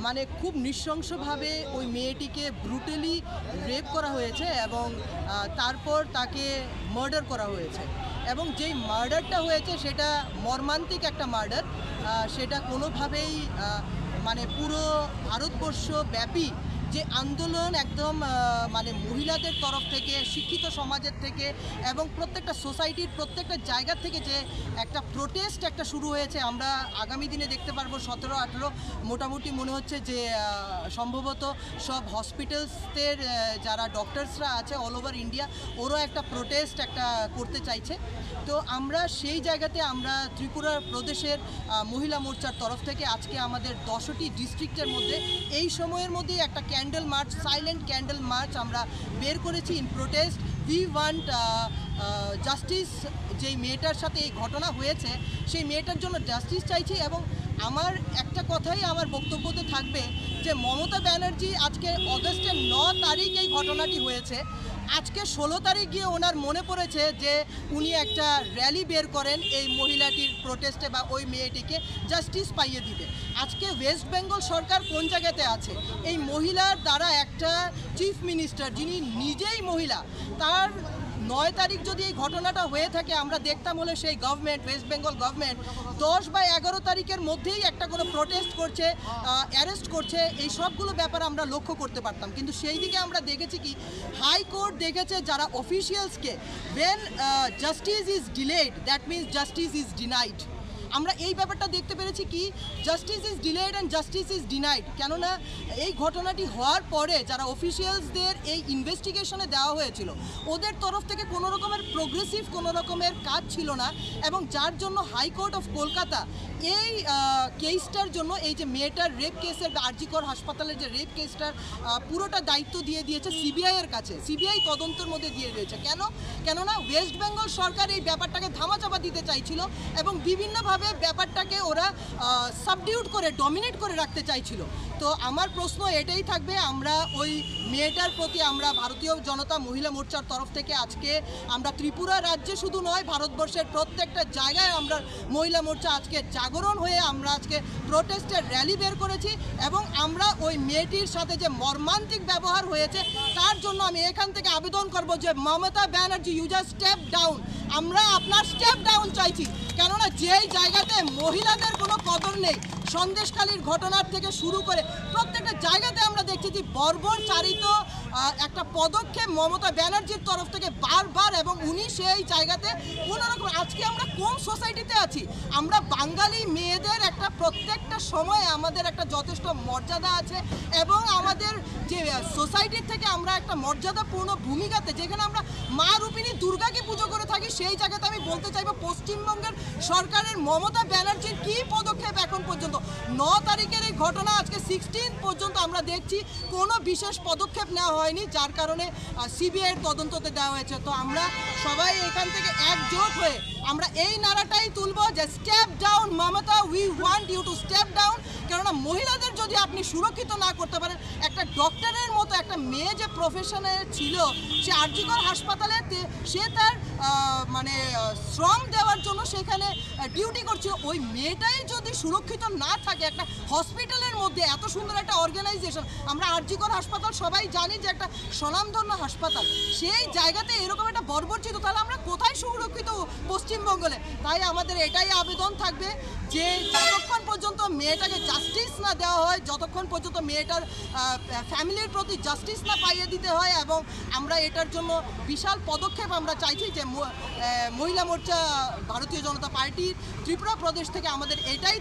মানে খুব নৃশংসভাবে ওই মেয়েটিকে ব্রুটালি রেপ করা হয়েছে এবং তারপর তাকে মার্ডার করা হয়েছে এবং যেই মার্ডারটা হয়েছে সেটা মর্মান্তিক একটা মার্ডার সেটা কোনোভাবেই মানে পুরো ভারতবর্ষ ব্যাপী যে আন্দোলন একদম মানে মহিলাদের তরফ থেকে শিক্ষিত সমাজের থেকে এবং প্রত্যেকটা সোসাইটির প্রত্যেকটা জায়গা থেকে যে একটা প্রোটেস্ট একটা শুরু হয়েছে আমরা আগামী দিনে দেখতে পারবো 17-18 মোটামুটি মনে হচ্ছে যে সম্ভবত সব হসপিটালসদের যারা ডক্টরসরা আছে অল ওভার ইন্ডিয়া ওরও একটা প্রোটেস্ট একটা করতে চাইছে তো আমরা সেই জায়গাতে আমরা ত্রিপুরা প্রদেশের মহিলা মোর্চার তরফ থেকে আজকে আমাদের 10টি ডিস্ট্রিক্টের মধ্যে এই সময়ের মধ্যে একটা candle March silent candle March আমরা বের করেছি in protest we want justice যেই মেয়েটার সাথে এই ঘটনা হয়েছে সেই মেয়েটার জন্য জাস্টিস চাইছি এবং আমার একটা কথাই আমার বক্তব্যতে থাকবে যে মমতা ব্যানার্জি আজকে অগস্টের 9 তারিখ এই ঘটনাটি হয়েছে আজকে 16 তারিখ গিয়ে ওনার মনে পড়েছে যে উনি একটা র্যালি বের করেন এই মহিলাটির প্রোটেস্টে বা ওই মেয়েটিকে জাস্টিস পাইয়ে দিবে আজকে ওয়েস্ট বেঙ্গল সরকার কোন জায়গাতে আছে এই মহিলার দ্বারা একটা চিফ মিনিস্টার যিনি নিজেই মহিলা তার 9 তারিখ যদি এই ঘটনাটা হয়ে থাকে আমরা দেখতাম হলে সেই গভর্নমেন্ট ওয়েস্ট বেঙ্গল গভর্নমেন্ট 10 বা 11 তারিখের মধ্যেই একটা কোনো প্রোটেস্ট করছে অ্যারেস্ট করছে এই সবগুলো ব্যাপার আমরা লক্ষ্য করতে পারতাম কিন্তু সেই দিকে আমরা দেখেছি কি হাইকোর্ট দেখেছে যারা অফিসিয়ালসকে when justice is delayed that means justice is denied আমরা এই ব্যাপারটা দেখতে পেরেছি কি justice is delayed and justice is denied কেননা এই ঘটনাটি হওয়ার পরে যারা অফিসিয়ালসদের এই ইনভেস্টিগেশনে দেওয়া হয়েছিল ওদের তরফ থেকে কোনো রকমের প্রোগ্রেসিভ কোনো রকমের কাজ ছিল না এবং যার জন্য হাইকোর্ট অফ কলকাতা এই কেসটার জন্য এই যে মেয়েটার রেপ কেসের আরজি কর হাসপাতালের যে রেপ কেসটার পুরোটা দায়িত্ব দিয়ে দিয়েছে সিবিআইয়ের কাছে সিবিআই তদন্তের মধ্যে দিয়ে দিয়েছে কেননা ওয়েস্ট বেঙ্গল সরকার এই ব্যাপারটাকে ধামাচাপা দিতে চাইছিল এবং বিভিন্নভাবে ব্যাপারটাকে ওরা সাবডিউট করে ডমিনেট করে রাখতে চাইছিল তো আমার প্রশ্ন এটাই থাকবে আমরা ওই মেয়েটার প্রতি আমরা ভারতীয় জনতা মহিলা মোর্চার তরফ থেকে আজকে আমরা ত্রিপুরা রাজ্যে শুধু নয় ভারতবর্ষের প্রত্যেকটা জায়গায় আমরা মহিলা মোর্চা আজকে জাগরণ হয়ে আমরা আজকে প্রোটেস্টের র্যালি বের করেছি এবং আমরা ওই মেয়েটির সাথে যে মর্মান্তিক ব্যবহার হয়েছে তার জন্য আমি এখান থেকে আবেদন করব যে Mamata Banerjee you just step down আমরা আপনার স্টেপ ডাউন চাইছি কেননা যেই জায়গাতে মহিলাদের কোনো কদর নেই সন্দেশখালীর ঘটনার থেকে শুরু করে প্রত্যেকটা জায়গাতে আমরা দেখছি যে বর্বরচারিত একটা পদক্ষেপ মমতা ব্যানার্জির তরফ থেকে বারবার এবং উনি সেই জায়গাতে কোনোরকম আজকে আমরা কোন সোসাইটিতে আছি আমরা বাঙালি মেয়েদের একটা প্রত্যেকটা সময়ে আমাদের একটা যথেষ্ট মর্যাদা আছে এবং আমাদের যে সোসাইটির থেকে আমরা একটা মর্যাদাপূর্ণ ভূমিকাতে যেখানে আমরা মা রূপিণী দুর্গাকে পুজো করে থাকি সেই জায়গাতে আমি বলতে চাইবো পশ্চিমবঙ্গের সরকারের মমতা ব্যানার্জির কী পদক্ষেপ এখন পর্যন্ত 9 তারিখের এই ঘটনা আজকে 16 পর্যন্ত আমরা দেখছি কোনো বিশেষ পদক্ষেপ নেওয়া হয়নি যার কারণে সিবিআইয়ের তদন্ততে দেওয়া হয়েছে তো আমরা সবাই এখান থেকে এক একজোট হয়ে আমরা এই নারাটাই তুলব যে step down Mamata, we want you to step down. কেননা মহিলাদের যদি আপনি সুরক্ষিত না করতে পারেন, একটা ডক্টরের মতো একটা মেয়ে যে প্রফেশনে ছিল, সে আরজিকর হাসপাতালে সে তার মানে শ্রম দেওয়ার জন্য সেখানে ডিউটি করছিল, ওই মেয়েটাই যদি সুরক্ষিত না থাকে একটা হসপিটালের মধ্যে, এত সুন্দর একটা অর্গানাইজেশন, আমরা আরজিকর হাসপাতাল সবাই জানি যে একটা স্বনামধন্য হাসপাতাল, সেই জায়গাতে এরকম একটা বর্বরচিত, তাহলে আমরা কোথায় সুরক্ষিত পশ্চিমবঙ্গে? তাই আমাদের এটাই আবেদন থাকবে যে যতক্ষণ পর্যন্ত মেয়েটাকে জাস্টিস না দেওয়া হয়, যতক্ষণ পর্যন্ত মেয়েটার ফ্যামিলির প্রতি জাস্টিস না পাইয়ে দিতে হয়, এবং আমরা এটার জন্য বিশাল পদক্ষেপ আমরা চাইছি যে মহিলা মোর্চা ভারতীয় জনতা পার্টির ত্রিপুরা প্রদেশ থেকে আমাদের এটাই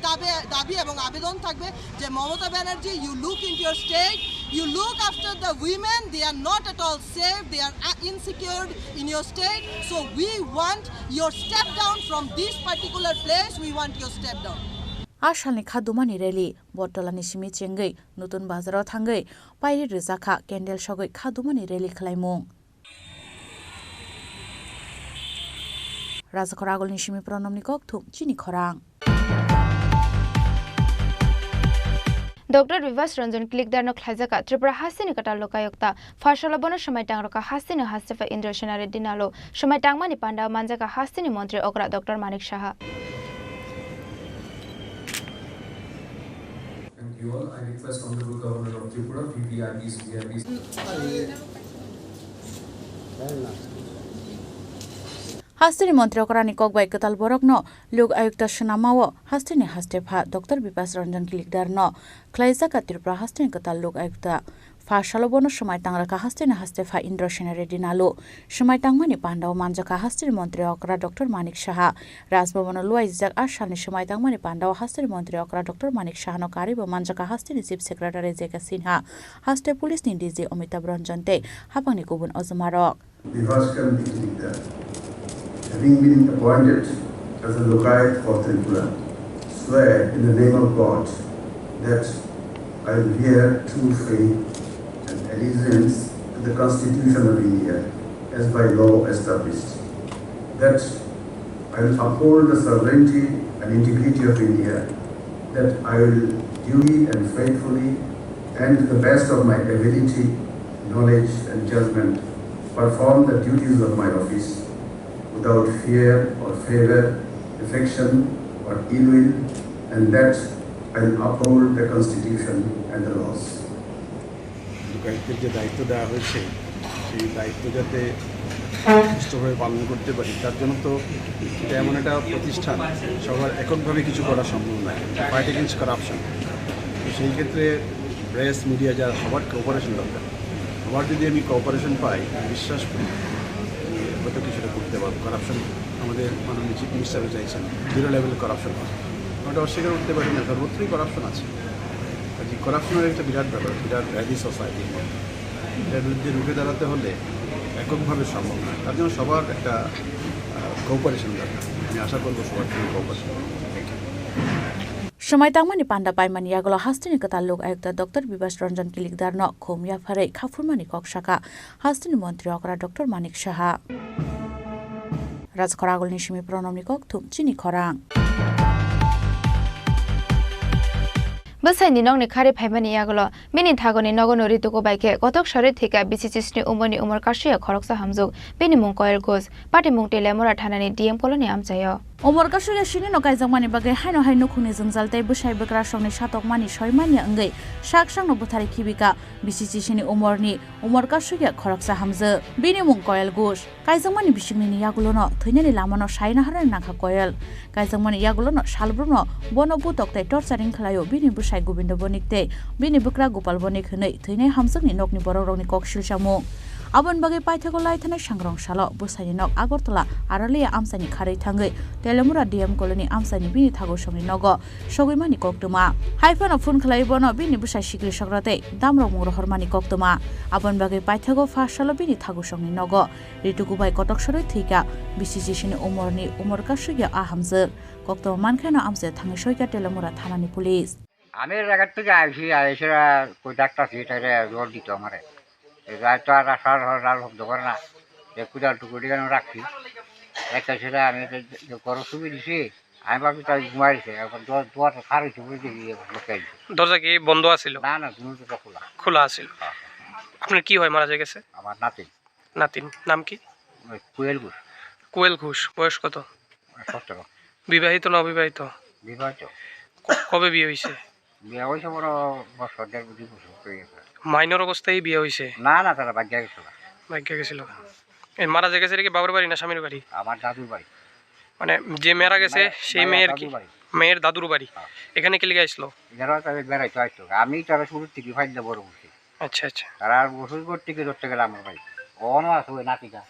দাবি এবং আবেদন থাকবে যে Mamata Banerjee, you look in your state, you look after the women, they are not at all safe, they are insecure in your state, so we want your step down from this particular place, we want your step down. आसालनि खादुमानि रेली बटलानि सिमि चेंगै नतुन बाजाराव थांगै पाइरि रोजाखा candle सगै खादुमानि रेली खालायमुं राजाखर आगलनि सिमि प्रनमनि ककथुम चिनि खरां doctor विवास Ranjan क्लिकदारनो ख्लाइजाका Tripura हासिनि कटा लोकायुक्ता फाशलबनो समाइटांग रका हासिनि हास्तेफा इंद्र सेनारे दिनालो समाइटांगमानि पांडा मानजाका हासिनि मन्त्री Agra doctor Manik Shah Thank you all. I request Honorable Governor of Tripura, VVIPs, VIPs. हास्तेनि मन्त्री अकरानि ककबाय कताल बरकनो लोक आयुक्त सुनामाओ हास्तेनि हास्तेफा doctor Vipas Ranjan क्लिकदारनो ख्लाइजाका Tripura हास्तेनि कताल लोक आयुक्त फाशलबनो समाइटांगराका हास्तेनि हास्तेफा इंद्र सेनारे दिनालो समाइटांगमानि पांडाव मानजाका हास्तेनि मन्त्री अकरा डॉक्टर मानिक शाह राजभवन लुआइजाक आसालनि समाइटांगमानि पांडाव हास्तेनि मन्त्री अकरा डॉक्टर मानिक शाहनो कारिबो मानजाका हास्तेनि चीफ सेक्रेटारि जेका सिन्हा हास्ते पुलिसनि डीजी अमिताभ रंजनते हापांनि गुबुन अजमारक Having been appointed as a Lokayat for Tripura, swear in the name of God that I will bear true faith and allegiance to the Constitution of India as by law established, that I will uphold the sovereignty and integrity of India, that I will duly and faithfully and to the best of my ability, knowledge and judgment perform the duties of my office without fear or favor, affection or ill will, and that I will uphold the Constitution and the laws. লোকায়ুক্তের যে দায়িত্ব দেওয়া হয়েছে সেই দায়িত্ব যাতে সুষ্ঠুভাবে পালন করতে পারি তার জন্য তো এটা এমন একটা প্রতিষ্ঠান সবার এককভাবে কিছু করা সম্ভব নয়, ফাইট এগেইনস্ট কারাপশন। তো সেই ক্ষেত্রে প্রেস মিডিয়া যারা সবার কোঅপারেশন দরকার, সবার যদি আমি কোঅপারেশন পাই বিশ্বাস করি হয়তো কিছুটা করতে পারবো। কারাপশন আমাদের মাননীয় চিফ মিনিস্টারও চাইছেন জিরো লেভেলে কারাপশন হয়, ওটা অস্বীকার করতে পারি না, সর্বত্রই কারাপশন আছে। কাজে কারাপশনের একটা বিরাট ব্যাপার, বিরাট ব্যাধি সোসাইটির মধ্যে, এটার বিরুদ্ধে রুখে দাঁড়াতে হলে এককভাবে সম্ভব নয়, তার জন্য সবার একটা কোঅপারেশন দরকার। আমি আশা করবো সবার থেকে কোঅপারেশন। समाइटांगमानि पांडा पाइमानि यागलो हास्तेनि कताल लोक आयुक्त डॉक्टर विवास रंजन क्लिकदारनो खोमिया फारै खाफुरमानि कक्षाका हास्तेनि मन्त्री अकरा डॉक्टर मानिक शाह राजखर आगलनि सिमि प्रनमनि ककथुम चिनि खरां बसाइनि नंनि खारि फाइमानि यागलो मिनि थागोनि नगन ऋतुको बाइके गतक सरे थेका बिसिचिसनि उमरनि उमर कासिया खरकसा हामजुग बेनि मुं कयल गोस पार्टी मुं टेलेमरा थानानि डीएम कलनि आमचायो उमर कासिया सिनि नकाइजमानि बागे हाइनो हाइनो खुनि जोंजालtai बसाइ बग्रा समनि सातकमानि सयमानि अंगै साकसांनो बुथारि खिबिका बिसिचिसनि उमरनि उमर कासिया खरकसा हामजो बेनि मुं कयल गोस काइजमानि बिसिंनि यागुलोनो थैनानि लामानो साइना हारनि नाखा कयल काइजमानि यागुलोनो सालब्रुनो बनबु तक्ताइ टर्चारिं खलायो बेनि बुसाइ गोविन्द बनिकते बेनि बग्रा गोपाल बनिक हनै थैनाय हामजोंनि नकनि बररंनि ककसिल सामु आबन बागै पाइथागो लाइथानाय सांग्रं साल बसाइनि नक आगरतला आरालिया आमसानि खारै थाङै तेलेमुरा डीएम कलनि आमसानि बिनि थागो समनि नग सगैमानि कक्तमा हाइफानो फुन खलाइबनो बिनि बुसाइ सिग्रि सग्राते दामरं मुरहरमानि कक्तमा आबन बागै पाइथागो फासाल बिनि थागो समनि नग ऋतुकुबाइ कटक सरै थैका बिसिजिसिनि उमरनि उमर कासुया आहामजो कक्तमा मानखानो आमसे थाङै सयका तेलेमुरा थानानि पुलिस আমি জায়গার থেকে আইসি কই ডাক্তার সেটারে জোর দিত আমারে যাই তো আর আসার শব্দ করে না কুদালটুকু কেন রাখছি একটা ছেলে আমি গরম ছবি দিছি আমি ভাবছি তাই ঘুমাইছে এখন দোয়াটা খারাপ ছবি দিয়ে লোকাই দরজা কি বন্ধ আছিল? না না দুটো খোলা খোলা আছিল। আপনার কি হয়, মারা গেছে? আমার নাতিন। নাতিন নাম কি? কোয়েল ঘোষ। কোয়েল ঘোষ। বয়স কত? 17। বিবাহিত না অবিবাহিত? বিবাহিত। কবে বিয়ে হয়েছে? বিয়ে হয়েছে বড় বছর 1.5-2 বছর হয়ে গেছে। মাইনর অবস্থায় বিয়ে হয়েছে? না না তারা ভাগ্যা গেছিল। ভাগ্যা গেছিল। মারা গেছে কি বাবার বাড়ি না স্বামীর বাড়ি? আমার দাদুর বাড়ি। মানে যে মারা গেছে সেই মেয়ের কি মেয়ের দাদুর বাড়ি? এখানে কি লিখে আসলো? যারা তাদের বেড়াইতে আসতো, আমি তারা শুরুর থেকে ফাইদা বড় করছি। আচ্ছা আচ্ছা। তারা আর বছর পর থেকে ধরতে গেলে আমার ভাই ওখানেও আছে ওই নাতিকা,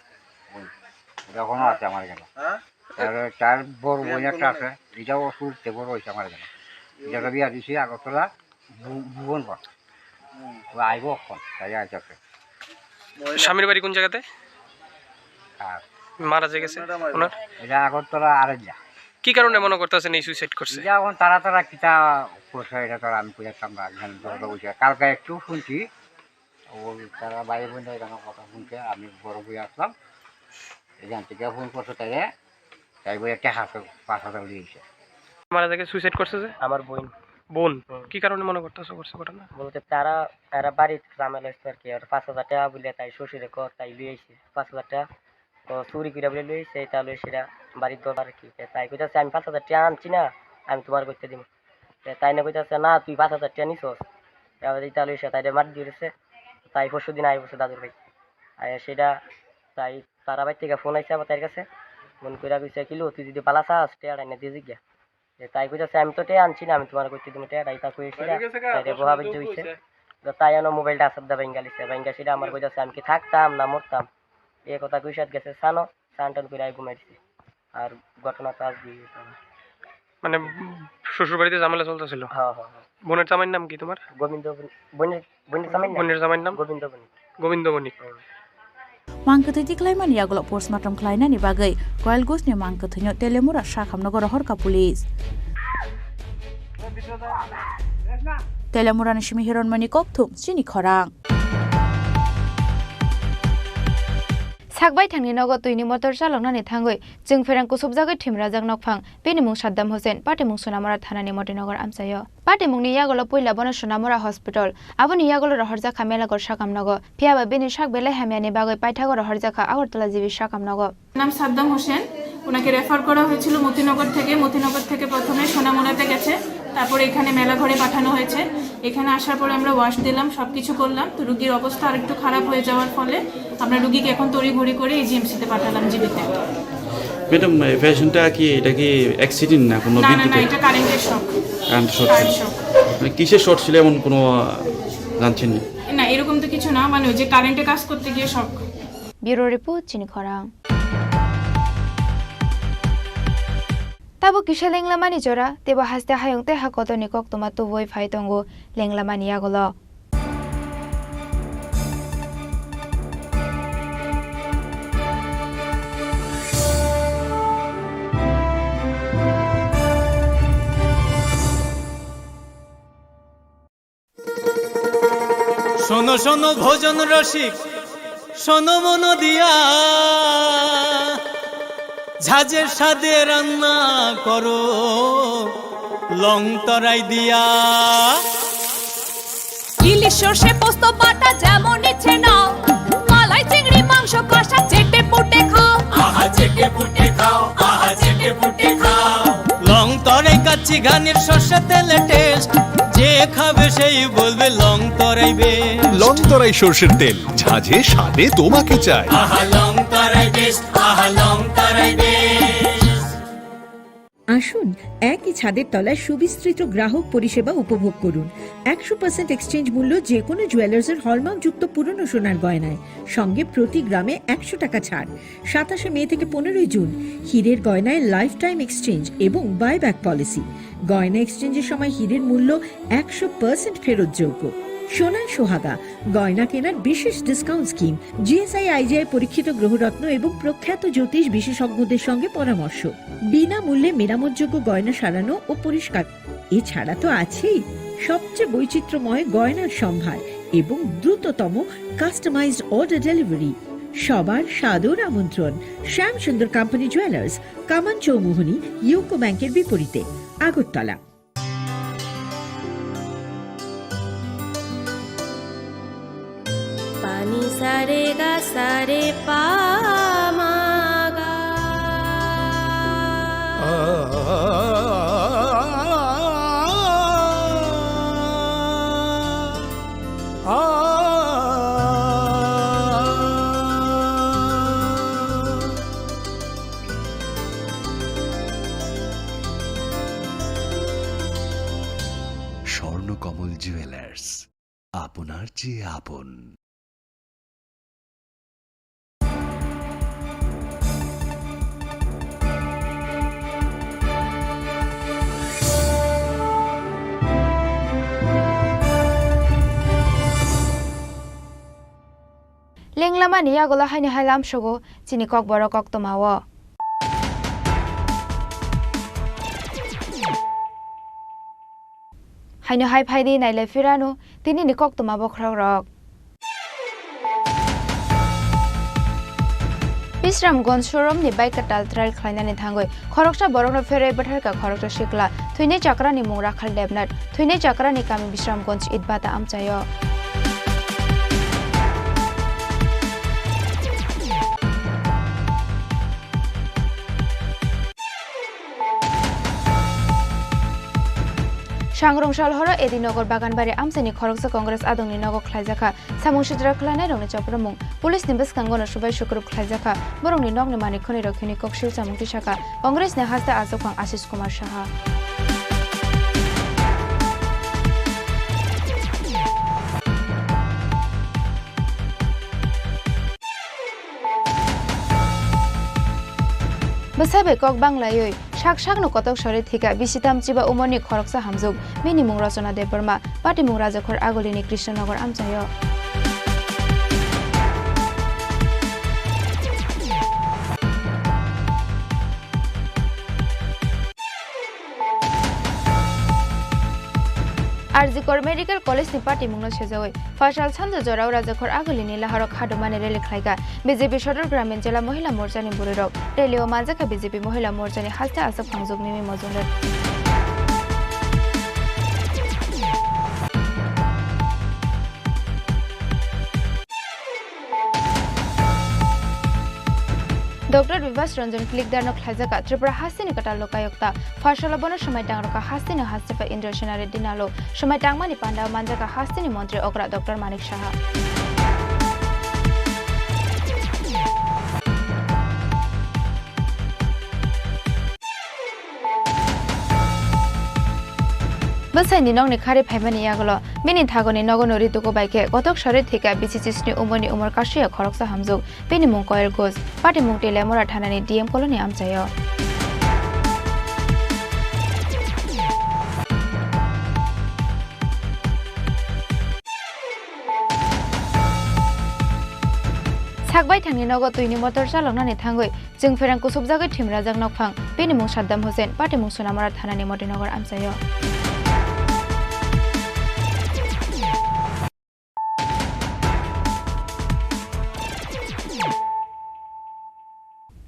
ওখানেও আছে আমার গেল। তার বড় বোন একটা আছে, এটাও শুরুতে বড় হয়েছে আমার গেল। যেটা বিয়া দিছি আগরতলা ভুবন পর, ও আইব এখন তাই আছে। স্বামীর বাড়ি কোন জায়গাতে? আর মারা গেছে ওনার? এটা আগরতলা আরেকটা। কি কারণে মনে করতেছেন এই সুইসাইড করছে? এখন তারা কিতা করছে এটা তো আমি বুঝাতাম না। কালকে একটু শুনছি ওই তারা ভাই বোনের এখানে কথা শুনছে, আমি বড় বই আসলাম এখান থেকে ফোন করছে তাই বই একটা 5,000 দিয়েছে। মারা গেছে সুইসাইড করছে যে? আমার বোন। বোন? কি কারণে মনে করতেছো করছে ঘটনা? বলতে তারা বাড়ির ঝামেলা হচ্ছে আর কি। আর 5,000 টাকা বলে তাই শ্বশুরে তাই লুই আইছে 5,000 টাকা তো চুরি করে বলে লুই আইছে, তাহলে সেটা বাড়ির দরকার আর কি। তাই কইতাছে আমি 5,000 টাকা আনছি না, আমি তোমার করতে দিব। তাই না কইতাছে না তুই 5,000 টাকা নিছস, তাহলে সে তাই মার দিয়েছে। তাই পরশু দিন আই বসে দাদুর ভাই সেটা তাই তারা বাড়ি থেকে ফোন আইছে আমার তার কাছে। মন করে কইছে কিলো তুই যদি পালা চাস টেয়ার আইনা দিয়ে জিজ্ঞা। তাই কইতাছে আমি তো টেয়া আনছি না, আমি তোমার করতে দিব টেয়ার। তাই তা কইছি তাই প্রভাবে হইছে। তাই আনো মোবাইলটা আসাদ দা ভেঙ্গা লিছে। ভেঙ্গা সেটা আমার কইতাছে আমি কি থাকতাম না মরতাম, এই কথা কইসাত গেছে সানো সানটান করে আই ঘুমাইছি। আর ঘটনাটা আজ দিয়ে মানে শ্বশুর বাড়িতে ঝামেলা চলতেছিল? হ্যাঁ হ্যাঁ। বোনের জামাইয়ের নাম কি তোমার? গোবিন্দ। বোনের জামাইয়ের নাম গোবিন্দ বণিক। গোবিন্দ বণিক। Mangkatiti klaimani aglo postmortem klainani bagai Koel Gosni mangkathinyo Telemura Shakhamnagar Horka Police. Telemura Nishimi Hiron Mani Kopthum Sini Khorang. Sakbai thangni nogo tuini motor chaloknani thangoi jeng ferang kusubjagoi thimrajak nokphang bini mung Saddam Hussein pati mung Sonamora thanani Motinagar amsayo pati mung ni yagolo poila bono Sonamora hospital aboni yagolo rohorjakha melagor sakamnago phiaba bini sakbele hamiani bagoi paithagor rohorjakha Agartala jibi sakamnago নাম সাদ্দাম হোসেন। ওনাকে refer করা হয়েছিল মতিনগর থেকে। মতিনগর থেকে প্রথমে সোনামুড়াতে গেছে, তারপরে এখানে মেলা ঘরে পাঠানো হয়েছে। এখানে আসার পরে আমরা ওয়াশ দিলাম, সব কিছু করলাম। তো রুগীর অবস্থা আরেকটু খারাপ হয়ে যাওয়ার ফলে আমরা রুগীকে এখন তড়িঘড়ি করে এই জিএমসিতে পাঠালাম জিবিতে। ম্যাডাম পেশেন্টটা কি এটা কি অ্যাক্সিডেন্ট না কোনো না বিদ্যুৎ? না এটা কারেন্টের শক। কারেন্ট শর্ট মানে কিসের শর্ট ছিল এমন কোনো জানছেন না? এরকম তো কিছু না, মানে ওই যে কারেন্টে কাজ করতে গিয়ে শক। ব্যুরো রিপোর্ট চিনি খরাং Tabo kisha lenglamani jora tebo haste hayongte hakotoni koktoma tuboi phaitongo lenglamani yagolo শোনো শোনো ভোজন রসিক শোনো মন দিয়া ঝাঁঝের সাদে রান্না করো লং তরাই দিয়া ইলিশ সর্ষে পোস্ত বাটা যেমন ইচ্ছে নাও মালাই চিংড়ি মাংস কষা চেটে পুটে খাও আহা চেটে পুটে খাও আহা চেটে পুটে খাও লং তরাই কাচ্চি ঘানির সর্ষে তেলে টেস্ট যে খাবে সেই বলবে লং তরাই বেশ লং তরাই সরষের তেল ঝাঁঝে স্বাদে তোমাকে চাই আহা লং তরাই বেশ আহা লং তরাই বেশ। আসুন একই ছাদের তলায় সুবিস্তৃত গ্রাহক পরিষেবা উপভোগ করুন। 100% এক্সচেঞ্জ মূল্য যে কোনো জুয়েলার্সের হলমার্কযুক্ত পুরনো সোনার গয়নায়, সঙ্গে প্রতি গ্রামে 100 টাকা ছাড়। 27 মে থেকে 15 জুন হীরের গয়নায় লাইফ টাইম এক্সচেঞ্জ এবং বাইব্যাক পলিসি। গয়না এক্সচেঞ্জের সময় হীরের মূল্য 100% ফেরতযোগ্য। সোনার সোহাগা গয়না কেনার বিশেষ ডিসকাউন্ট স্কিম, জিএসআই আইজিআই পরীক্ষিত গ্রহরত্ন এবং প্রখ্যাত জ্যোতিষ বিশেষজ্ঞদের সঙ্গে পরামর্শ, বিনামূল্যে মেরামতযোগ্য গয়না সারানো ও পরিষ্কার। এছাড়া তো আছেই সবচেয়ে বৈচিত্র্যময় গয়নার সম্ভার এবং দ্রুততম কাস্টমাইজড অর্ডার ডেলিভারি। সবার সাদর আমন্ত্রণ শ্যাম সুন্দর কোম্পানি জুয়েলার্স, কামান চৌমুহনী, ইউকো ব্যাংকের বিপরীতে, আগরতলা। পানি সারে গা সারে পা মা গা। স্বর্ণকমল জুয়েলার্স, আপনার চেয়ে আপন। লেংলামা নিয়া গলা হাইনি হাইলাম সগো চিনি কক বড় কক তোমাও হাইনি হাই ফাইদি নাইলে ফিরানো তিনি নি কক তোমা বখরক রক বিশ্রামগঞ্জ শোরুম नि बाइक टाल ट्रायल खालायनानै थांगय खरकसा बरंनो फेरे बथारका खरकसा शिकला थुइने चाक्रानि मुं राखाल देबनाथ थुइने चाक्रानि गामि বিশ্রামগঞ্জ इदबाता आमचायो सांग्रंशाल हर एदिनगर बागानबारि आमसानि खरकसा कंग्रेस आदंनि नगो खलायजाखा सामुंसिद्रा खलायनाय रंनि चपरमुं पुलिस निबस कांगनो सुबाय शुक्र खलायजाखा बरंनि नगनि मानिकखनि रखिनि कक्षिल सामुंति शाखा कांग्रेसनि हास्ता आजोखां आशिष कुमार साहा बसाबे कक बांलायै शाक शाक नो कतक सरे थिका बिसिताम चिबा उमरनि खरकसा हामजुग मिनि मुं रचना देबबर्मा पार्टी मुं राजाखर आगलिनि कृष्णनगर आमचायो आरजिकर मेडिकल कलेज नि पार्टी मुंनो सेजावै फासाल सानजा जराव राजाखर आगलिनि लाहारक हादमाने रेली खलायगा बीजेपी सदर ग्रामीण जिल्ला महिला मोर्चानि बुरेरक रेलिओ मानजाका बीजेपी महिला मोर्चानि हास्ता आसब फांजुग मिमि मजुंदर डॉक्टर विभास रंजन क्लिकदार नो खलायजाका त्रिपुरा हास्तिनि कटाल लोकायुक्ता फासालबनो समय टांगरका हास्तिनि हास्तिफा इंद्र सेनारे दिनालो समय टांगमानि पांडा मानजाका हास्तिनि मंत्री अग्रा डॉक्टर मानिक साहा बसाइनि नंनि खारि फाइमानि यागलो मिनि थागोनि नगनो रितुको बाइके गतक सरे थिका बिसिचिसनि उमरनि उमर काशिया खरकसा हामजुग बेनि मुं कयल गोस पार्टी मुं टेलेमरा थानानि डीएम कलोनि आमचायो सागबाय थांनि नगो तुइनि मटर चालकनानै थांगै जों फेरांको सबजागै थिमराजाक नकफां बेनि मुं साद्दाम हुसेन पार्टी मुं सोनामरा थानानि मटिनगर आमचायो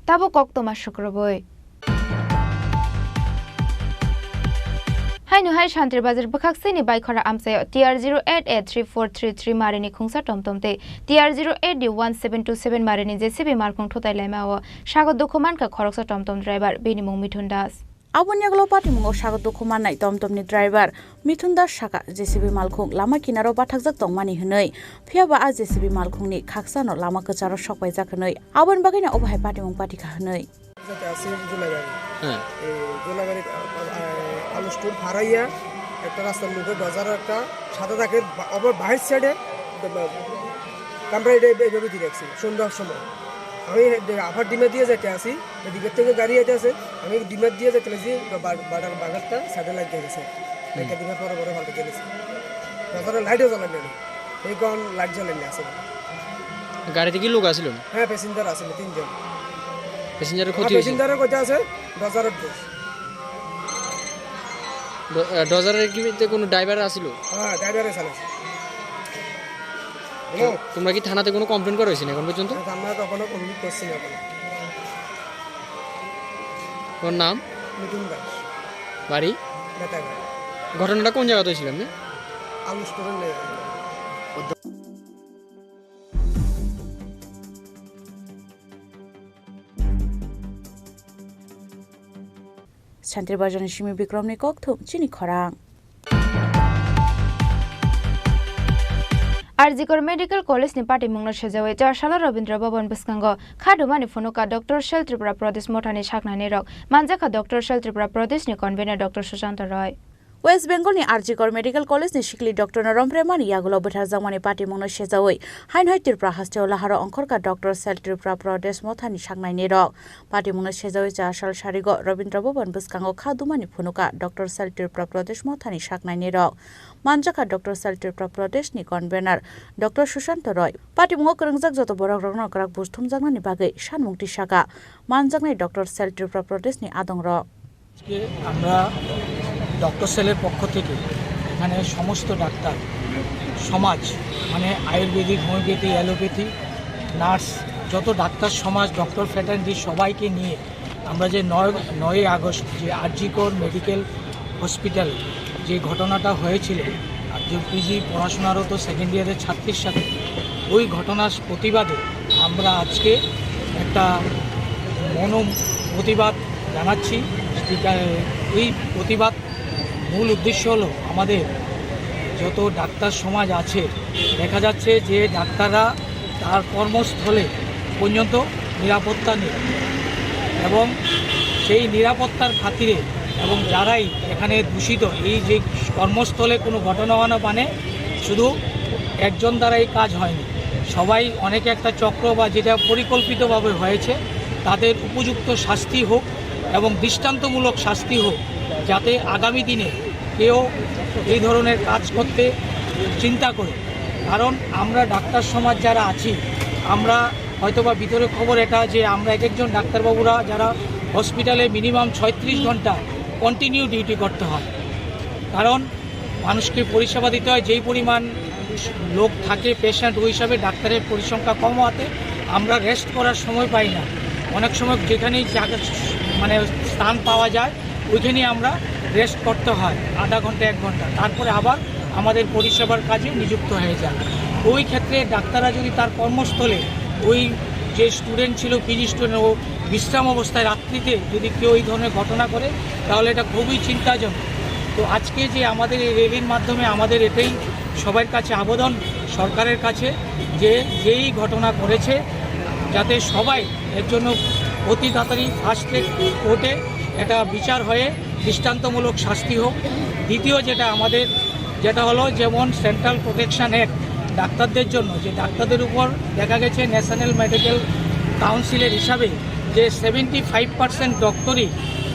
ताबो कक्तमा शुक्रबय हाइनु हाइ शान्तिर बाजार बखाक्सेनि बाइकरा आमसायो TR088343 मारिनि खुंसा टमटमते TR08D1727 मारिनि जेसीबी मार्कुं थोताइलायमाओ सागत दुखुमानका खरकसा टमटम ड्राइभार बेनि मुं मिथुन दास आबुनियागलो पार्टी मुंगो सागत दुखुमाननाय टमटमनि ड्राइभार मिथुन दास साका जेसीबी मालखुं लामा किनाराव बाथाकजाक तंमानि हनै फियाबा आ जेसीबी मालखुंनि खाकसानो लामा कचारो सकबाय जाखनै आबन बागैना अबहाय पार्टी मुं पार्टी खाहनै জোলাগাড়ি আলু স্টোর ভাড়াইয়া একটা রাস্তার মধ্যে বাজারের একটা সাদা দাগের অপর বাহির সাইডে কামরা এইভাবে দিয়ে রাখছি সন্ধ্যার সময় আমি আবার ডিমে দিয়ে যেতে আসি এদিকের থেকে গাড়ি যেতে আছে আমি ডিমের দিয়ে যেতে লাগছি বাটার বাগারটা সাইডে লাগিয়ে গেছে একটা ডিমের পরে পরে ফালতে গেছে বাজারে লাইটও জ্বালান নেই এই কারণ লাইট জ্বালানি আছে গাড়িতে কি লোক আসছিল হ্যাঁ প্যাসেঞ্জার আসলে 3 জন প্যাসেঞ্জারের ক্ষতি হয়েছে প্যাসেঞ্জারের কথা আছে বাজারের দোষ ডজারের কি কোনো ড্রাইভার আসিল হ্যাঁ ড্রাইভারে চালাইছে তোমরা কি থানাতে কোনো কমপ্লেন করা হয়েছে না এখন পর্যন্ত? আমরা কখনো কমপ্লিট করছি না এখনো। তোর নাম? মিঠুন দাস, বাড়ি? নেতাঘাট। ঘটনাটা কোন জায়গাতে ছিল আপনি? আলু স্টোরের নেই। শান্তির বাজানের সিমি বিক্রম নিকক থুম চিনি খরাং। आरजिकर मेडिकल कॉलेज नि पार्टी मंगल सेजावे 4 साल रविन्द्र भवन बसकांग खाडुमानि फनुका डॉक्टर शेल त्रिपुरा प्रदेश मोठानि साकनानि रक मानजाखा डॉक्टर शेल त्रिपुरा प्रदेश नि convener doctor Sushant Roy West Bengal नि आरजिकर मेडिकल कॉलेज नि शिकली डॉक्टर नरम प्रेमानि यागुलो बथार जामानि पार्टी मंगल सेजावे हाइनहाइ त्रिपुरा हास्टेव लाहार अंखरका डॉक्टर शेल त्रिपुरा प्रदेश मोठानि साकनानि रक पार्टी मंगल सेजावे 4 साल सारिगो रविन्द्र भवन बसकांग खाडुमानि फनुका डॉक्टर शेल त्रिपुरा प्रदेश मोठानि साकनानि रक मानजाखा डॉक्टर शेल त्रिपुरा प्रदेश नि convener doctor Sushant Roy party मंगल करंगजाक जतो बरक रंग नकराक बुस्थुम जागनानि बागै सानमुक्ति साका मानजाकनाय डॉक्टर शेल त्रिपुरा प्रदेश नि आदंग रक আমরা ডক্টর সেলের পক্ষ থেকে এখানে সমস্ত ডাক্তার সমাজ মানে আয়ুর্বেদিক, হোমিওপ্যাথি, অ্যালোপ্যাথি, নার্স, যত ডাক্তার সমাজ, ডক্টর ফ্র্যাটার্নিটি সবাইকে নিয়ে আমরা যে 9 আগস্ট যে আরজিকর মেডিকেল হসপিটাল যে ঘটনাটা হয়েছিল, যে পিজি পড়াশোনারত সেকেন্ড ইয়ারের ছাত্রীর সাথে, ওই ঘটনার প্রতিবাদে আমরা আজকে একটা প্রতিবাদ জানাচ্ছি। এই প্রতিবাদ মূল উদ্দেশ্য হলো আমাদের যত ডাক্তার সমাজ আছে, দেখা যাচ্ছে যে ডাক্তাররা তার কর্মস্থলে পর্যন্ত নিরাপত্তা নেই এবং সেই নিরাপত্তার খাতিরে এবং যারাই এখানে দূষিত, এই যে কর্মস্থলে কোনো ঘটনা হওয়া মানে শুধু একজন দ্বারাই কাজ হয়নি, সবাই অনেকে একটা চক্র বা যেটা পরিকল্পিতভাবে হয়েছে, তাদের উপযুক্ত শাস্তি হোক এবং দৃষ্টান্তমূলক শাস্তি হোক, যাতে আগামী দিনে কেউ এই ধরনের কাজ করতে চিন্তা করে। কারণ আমরা ডাক্তার সমাজ যারা আছি, আমরা হয়তোবা ভিতরে খবর এটা যে আমরা এক একজন ডাক্তারবাবুরা যারা হসপিটালে মিনিমাম 36 ঘন্টা কন্টিনিউ ডিউটি করতে হয়, কারণ মানুষকে পরিষেবা দিতে হয়। যেই পরিমাণ লোক থাকে পেশেন্ট, ওই হিসাবে ডাক্তারের পরিসংখ্যা কম হওয়াতে আমরা রেস্ট করার সময় পাই না। অনেক সময় যেখানেই জায়গা মানে স্থান পাওয়া যায় ওইখানেই আমরা রেস্ট করতে হয় আধা ঘন্টা 1 ঘন্টা, তারপরে আবার আমাদের পরিষেবার কাজে নিযুক্ত হয়ে যায়। ওই ক্ষেত্রে ডাক্তাররা যদি তার কর্মস্থলে ওই যে স্টুডেন্ট ছিল, পিজি স্টুডেন্ট, ও বিশ্রাম অবস্থায় রাত্রিতে যদি কেউ এই ধরনের ঘটনা করে, তাহলে এটা খুবই চিন্তাজনক। তো আজকে যে আমাদের এই র্যালির মাধ্যমে আমাদের এটাই সবার কাছে আবেদন সরকারের কাছে, যে যেই ঘটনা করেছে যাতে সবাই এর জন্য অতি তাড়াতাড়ি ফাস্ট ট্র্যাক কোর্টে এটা বিচার হয়ে দৃষ্টান্তমূলক শাস্তি হোক। দ্বিতীয় যেটা হলো যেমন সেন্ট্রাল প্রোটেকশন অ্যাক্ট ডাক্তারদের জন্য, যে ডাক্তারদের উপর দেখা গেছে ন্যাশনাল মেডিকেল কাউন্সিলের হিসাবে যে 75% ডক্টরই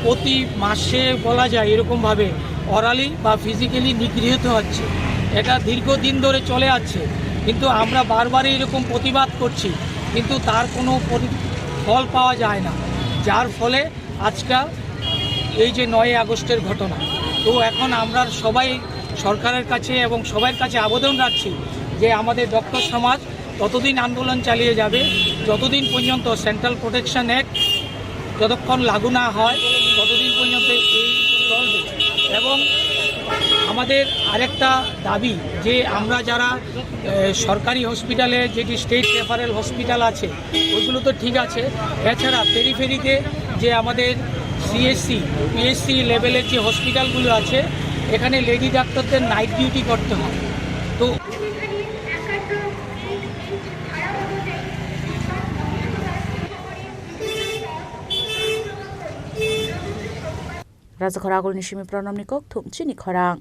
প্রতি মাসে বলা যায় এরকমভাবে অরালি বা ফিজিক্যালি নিগৃহীত হচ্ছে। এটা দীর্ঘদিন ধরে চলে আসছে, কিন্তু আমরা বারবারই এরকম প্রতিবাদ করছি, কিন্তু তার কোনো ফল পাওয়া যায় না, যার ফলে আজকাল এই যে 9 আগস্টের ঘটনা। তো এখন আমরা সবাই সরকারের কাছে এবং সবার কাছে আবেদন রাখছি যে আমাদের ডক্টর সমাজ ততদিন আন্দোলন চালিয়ে যাবে যতদিন পর্যন্ত সেন্ট্রাল প্রোটেকশন অ্যাক্ট যতক্ষণ লাগু না হয় ততদিন পর্যন্ত এই চলবে। এবং আমাদের আরেকটা দাবি যে আমরা যারা সরকারি হসপিটালে যেটি স্টেট রেফারেল হসপিটাল আছে ওইগুলো তো ঠিক আছে, এছাড়া পেরিফেরিতে যে আমাদের সিএসসি, পিএসসি লেভেলের যে হসপিটালগুলো আছে, এখানে লেডি ডাক্তারদের নাইট ডিউটি করতে হয়। তো राजाखरा आगोलनि सिमी प्रणम निকক थुम चिनि खरां।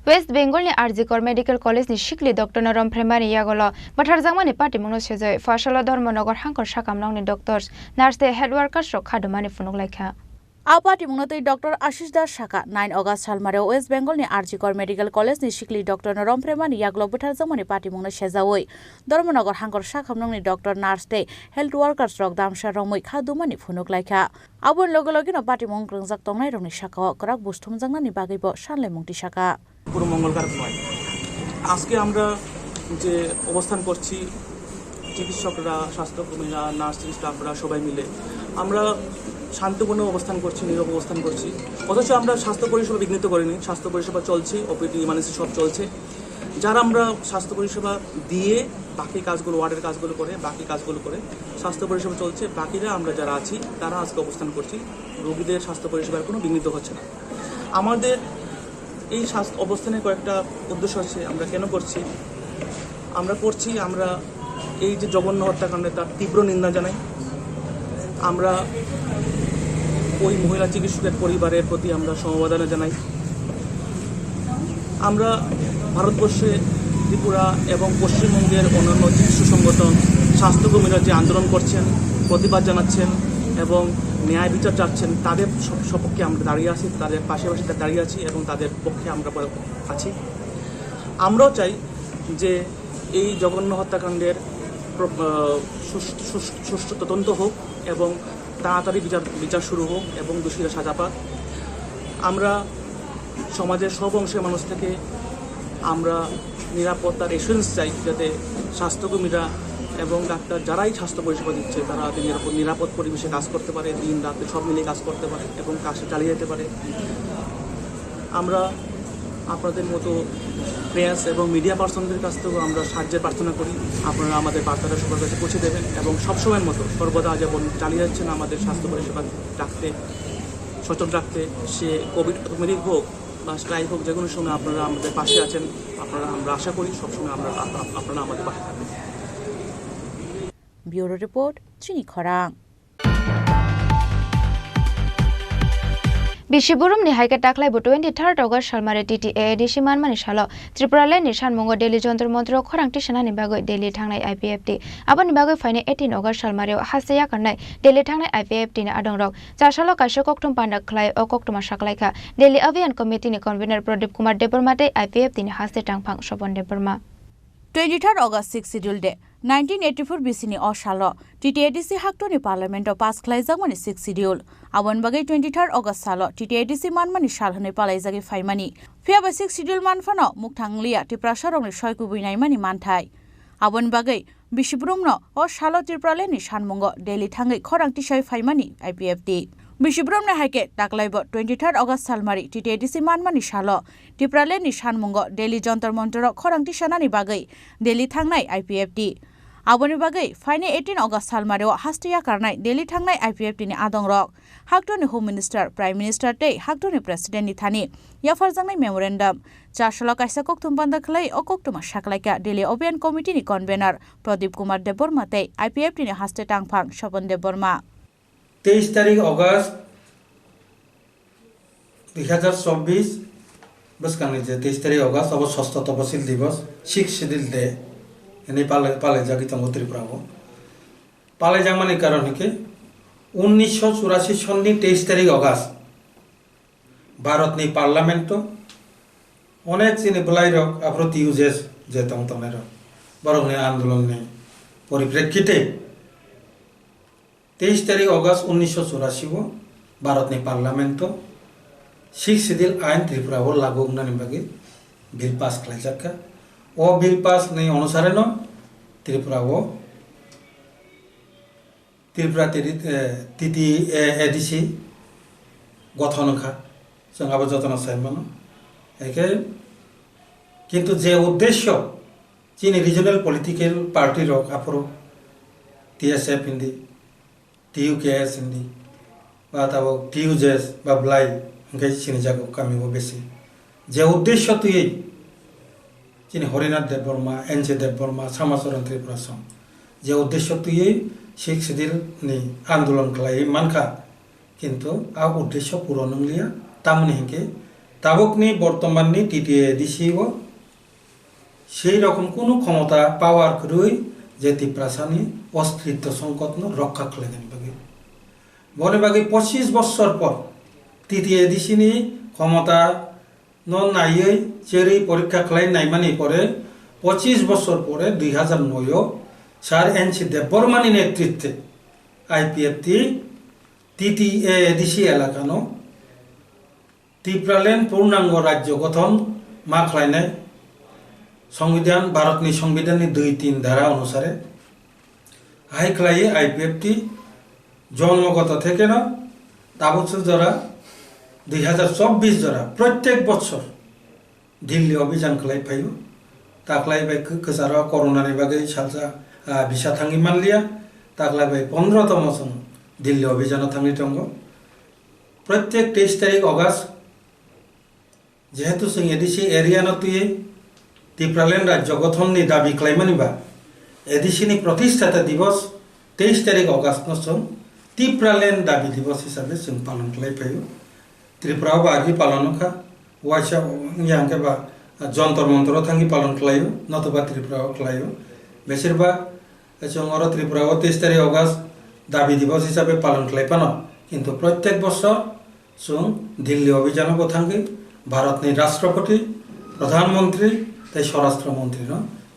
West Bengal RG Kar medical college नि शिकली डॉक्टर नरम प्रेमानि यागलो बथारजांमानि पार्टी मंगल सेजय फासला धर्मनगर हांकर साकामनांनि डॉक्टर्स नार्स दे हेड वर्कर्स रो खादुमानि फुनुगलायखा आ पार्टी मुंगनतै डॉक्टर आशीष दास साका 9 अगस्त सालमारे वेस्ट बेंगल नि आरजिकर मेडिकल कॉलेज नि शिकली डॉक्टर नरम प्रेमानि यागलो बथारजांमानि पार्टी मंगल सेजावै धर्मनगर हांकर साकामनांनि डॉक्टर नार्स दे हेल्थ वर्कर्स रो दामसा रमै खादुमानि फुनुगलायखा आबन लगे लगेनो पार्टी मंगल रंजाक तंगनाय रंनि साका कराक बुस्थुमजांनानि बागैबो सानलाय मुंति साका কোনো মঙ্গলকারক নয়। আজকে আমরা যে অবস্থান করছি, চিকিৎসকরা, স্বাস্থ্যকর্মীরা, নার্সিং স্টাফরা সবাই মিলে আমরা শান্তিপূর্ণ অবস্থান করছি, নীরব অবস্থান করছি। অথচ আমরা স্বাস্থ্য পরিষেবা বিঘ্নিত করিনি। স্বাস্থ্য পরিষেবা চলছে, ওপিডি ইমার্জেন্সি সব চলছে। যারা আমরা স্বাস্থ্য পরিষেবা দিয়ে বাকি কাজগুলো, ওয়ার্ডের কাজগুলো করে, বাকি কাজগুলো করে স্বাস্থ্য পরিষেবা চলছে। বাকিরা আমরা যারা আছি তারা আজকে অবস্থান করছি। রোগীদের স্বাস্থ্য পরিষেবার কোনো বিঘ্নিত হচ্ছে না। আমাদের এই স্বাস্থ্য অবস্থানের কয়েকটা উদ্দেশ্য আছে। আমরা কেন করছি? আমরা এই যে জঘন্য হত্যাকাণ্ডে তার তীব্র নিন্দা জানাই। আমরা ওই মহিলা চিকিৎসকের পরিবারের প্রতি আমরা সমবেদনা জানাই। আমরা ভারতবর্ষে ত্রিপুরা এবং পশ্চিমবঙ্গের অন্যান্য চিকিৎসা সংগঠন, স্বাস্থ্যকর্মীরা যে আন্দোলন করছেন, প্রতিবাদ জানাচ্ছেন এবং ন্যায় বিচার চাচ্ছেন, তাদের সপক্ষে আমরা দাঁড়িয়ে আছি, তাদের পাশাপাশি দাঁড়িয়ে আছি এবং তাদের পক্ষে আমরা আছি। আমরাও চাই যে এই জঘন্য হত্যাকাণ্ডের সুষ্ঠু তদন্ত হোক এবং তাড়াতাড়ি বিচার শুরু হোক এবং দোষীরা সাজা পাক। আমরা সমাজের সব অংশের মানুষ থেকে আমরা নিরাপত্তার এসুরেন্স চাই, যাতে স্বাস্থ্যকর্মীরা এবং ডাক্তার যারাই স্বাস্থ্য পরিষেবা দিচ্ছে তারা নিরাপদ পরিবেশে কাজ করতে পারে, দিন রাতে সব মিলিয়ে কাজ করতে পারে এবং কাজটা চালিয়ে যেতে পারে। আমরা আপনাদের মতো প্রেস এবং মিডিয়া পার্সনদের কাছ থেকেও আমরা সাহায্যের প্রার্থনা করি। আপনারা আমাদের বার্তাটা সবার কাছে পৌঁছে দেবেন এবং সবসময়ের মতো সর্বদা যেমন চালিয়ে যাচ্ছেন আমাদের স্বাস্থ্য পরিষেবা রাখতে, সচল রাখতে, সে কোভিড মেডিক হোক বা স্ট্রাইক হোক, যে কোনো সময় আপনারা আমাদের পাশে আছেন। আমরা আশা করি সবসময় আপনারা আমাদের পাশে থাকবেন। ব্যুরো রিপোর্ট, চিনি খরাং। বিশিবুরুম নিহাইকে টাকলাইবো 23 অগস্ট সালমারে TTADC মানমানি সালো ত্রিপুরালে নিশানমঙ্গ দিল্লি যন্ত্র মন্ত্র খরাংটি সেনানি বাগৈ দিল্লি থাंनाय IPFT আবানি বাগৈ ফাইনে 18 অগস্ট সালমারেও হাসেয়া কান্নাই দিল্লি থাंनाय IPFT नि आदंरक चारसालो काशो कक्टम पांडा खलाय अ कक्टमा साखलायखा दिल्ली अभियान कमिटी नि कन्वीनर प्रदीप कुमार देबरमाते IPFT नि हासे टांगफां सपन Debbarma 23 August 6 schedule day 1984 BC ni o salo TTADC haktoni parliament o pass khlaijagmani 6 schedule abon bagai 23 August salo TTADC manmani salhone palaijagi faimani fiaba 6 schedule manfano muktanglia tiprasarongni soikubuinai mani manthai abon bagai bishibrum o salo tirpraleni sanmongo daily thangai khorangti sai faimani IPFT Bishibrom na haike taklaibo 23 August salmari TTADC manmani salo tipraleni sanmongo Delhi jontor montor khorangti sanani bagai Delhi thangnai IPFT aboni bagai faine 18 August salmari hastiya karnai Delhi thangnai IPFT ni adongrok haktoni home minister prime minister tei haktoni president ni thani yafarjangnai memorandum চারশালো কাইসা কক্তুম বান্দা খলাই ও কক্তুমা সাকলাইকা দিল্লি অভিযান committee নি convener প্রদীপ Kumar দেববর্মাতে IPFT ni হাস্তে টাংফাং Swapan Debbarma 23 तारीख अगस्त 2024 बसकांगे 23 तारीख अगस्त अब षष्ठ तपसिल दिवस 6 schedule day यानी पाले जागी तंग त्रिपुरा को पाले जामाने कारण के 1984 सन्नी 23 तारीख अगस्त भारत नि पार्लियामेंट अनेक चिनी बुलाइरक आप्रति यूजेस जे तंग तनेर बरंने आंदोलन ने परिप्रेक्षिते 23 तारीख अगस्त 1984 को भारत ने पार्लियामेंट 6 शेड्यूल आइन त्रिपुरा को लागू होने बाकी बिल पास कर जाका वो बिल पास नहीं अनुसार न त्रिपुरा को त्रिपुरा TTADC गठन खा संगाब जतन साइमन एके किंतु जे उद्देश्य चीनी रिजनल पॉलिटिकल पार्टी रक आपरो TSF हिंदी TUKS हिंदी बात अब TUJS बाबलाई इनके चीनी जागो कमी वो बेसी जे उद्देश्य तो ये चीनी हरिनाथ देवबर्मा NJ देवबर्मा समाचरण त्रिपुरा सम जे उद्देश्य तो ये शिख सिदिल नि आंदोलन कलाई मानका किंतु आ उद्देश्य पूर्ण नंगलिया तामने हिंके ताबुक नि बर्तमान नि TTADC वो সেই রকম কোনো ক্ষমতা পাওয়ার করেই যে ত্রিপুরাসানি অস্তিত্ব সংকট রক্ষা করে দেন বাকি বনে বাকি 25 বছর পর TTADC নি ক্ষমতা নাইয়ে চেরি পরীক্ষা খাই নাই মানে পরে 25 বছর পরে 2009 স্যার NC দেববর্মানি নেতৃত্বে IPFT TTADC এলাকানো ত্রিপুরালেন পূর্ণাঙ্গ রাজ্য গঠন मा खालायनाय संविधान भारतनि संविधाननि 2-3 धारा अनुसारे हाई खालायो आईपीएफटी जन्मगत থেকে না তাবছর যারা 2024 যারা প্রত্যেক বছর দিল্লি অভিযান খালাই ফাইও তাকলাই বাই কসারা করোনাनि बागै सालजा बिसा थांगि मानलिया ताकलाई बाय 15तम सम दिल्ली अभियान थांगि दंग प्रत्येक 23 तारिख अगस्त जेहेतु जों एडिसि एरिया नतुये त्रिपुरालैंड राज्य गठननि दाबि खालामनिबा एडिसिनि प्रतिष्ठाता दिवस 23 तारिख अगस्त सम त्रिपुरालैंड दाबि दिवस हिसाबै जों पालन खालामफायो त्रिपुरा बागि पालनखा वाइसा यांकेबा जंतर मंतर थांगि पालन खालायो नतुबा त्रिपुरा खालायो बेसिरबा जों आरो त्रिपुरा 23 तारिख अगस्त दाबि दिवस हिसाबै पालन खालामपानो किन्तु प्रत्येक बছर जों दिल्ली अभियानबो थांगि भारतनि राष्ट्रपति प्रधानमंत्री तै स्वराष्ट्र मंत्री न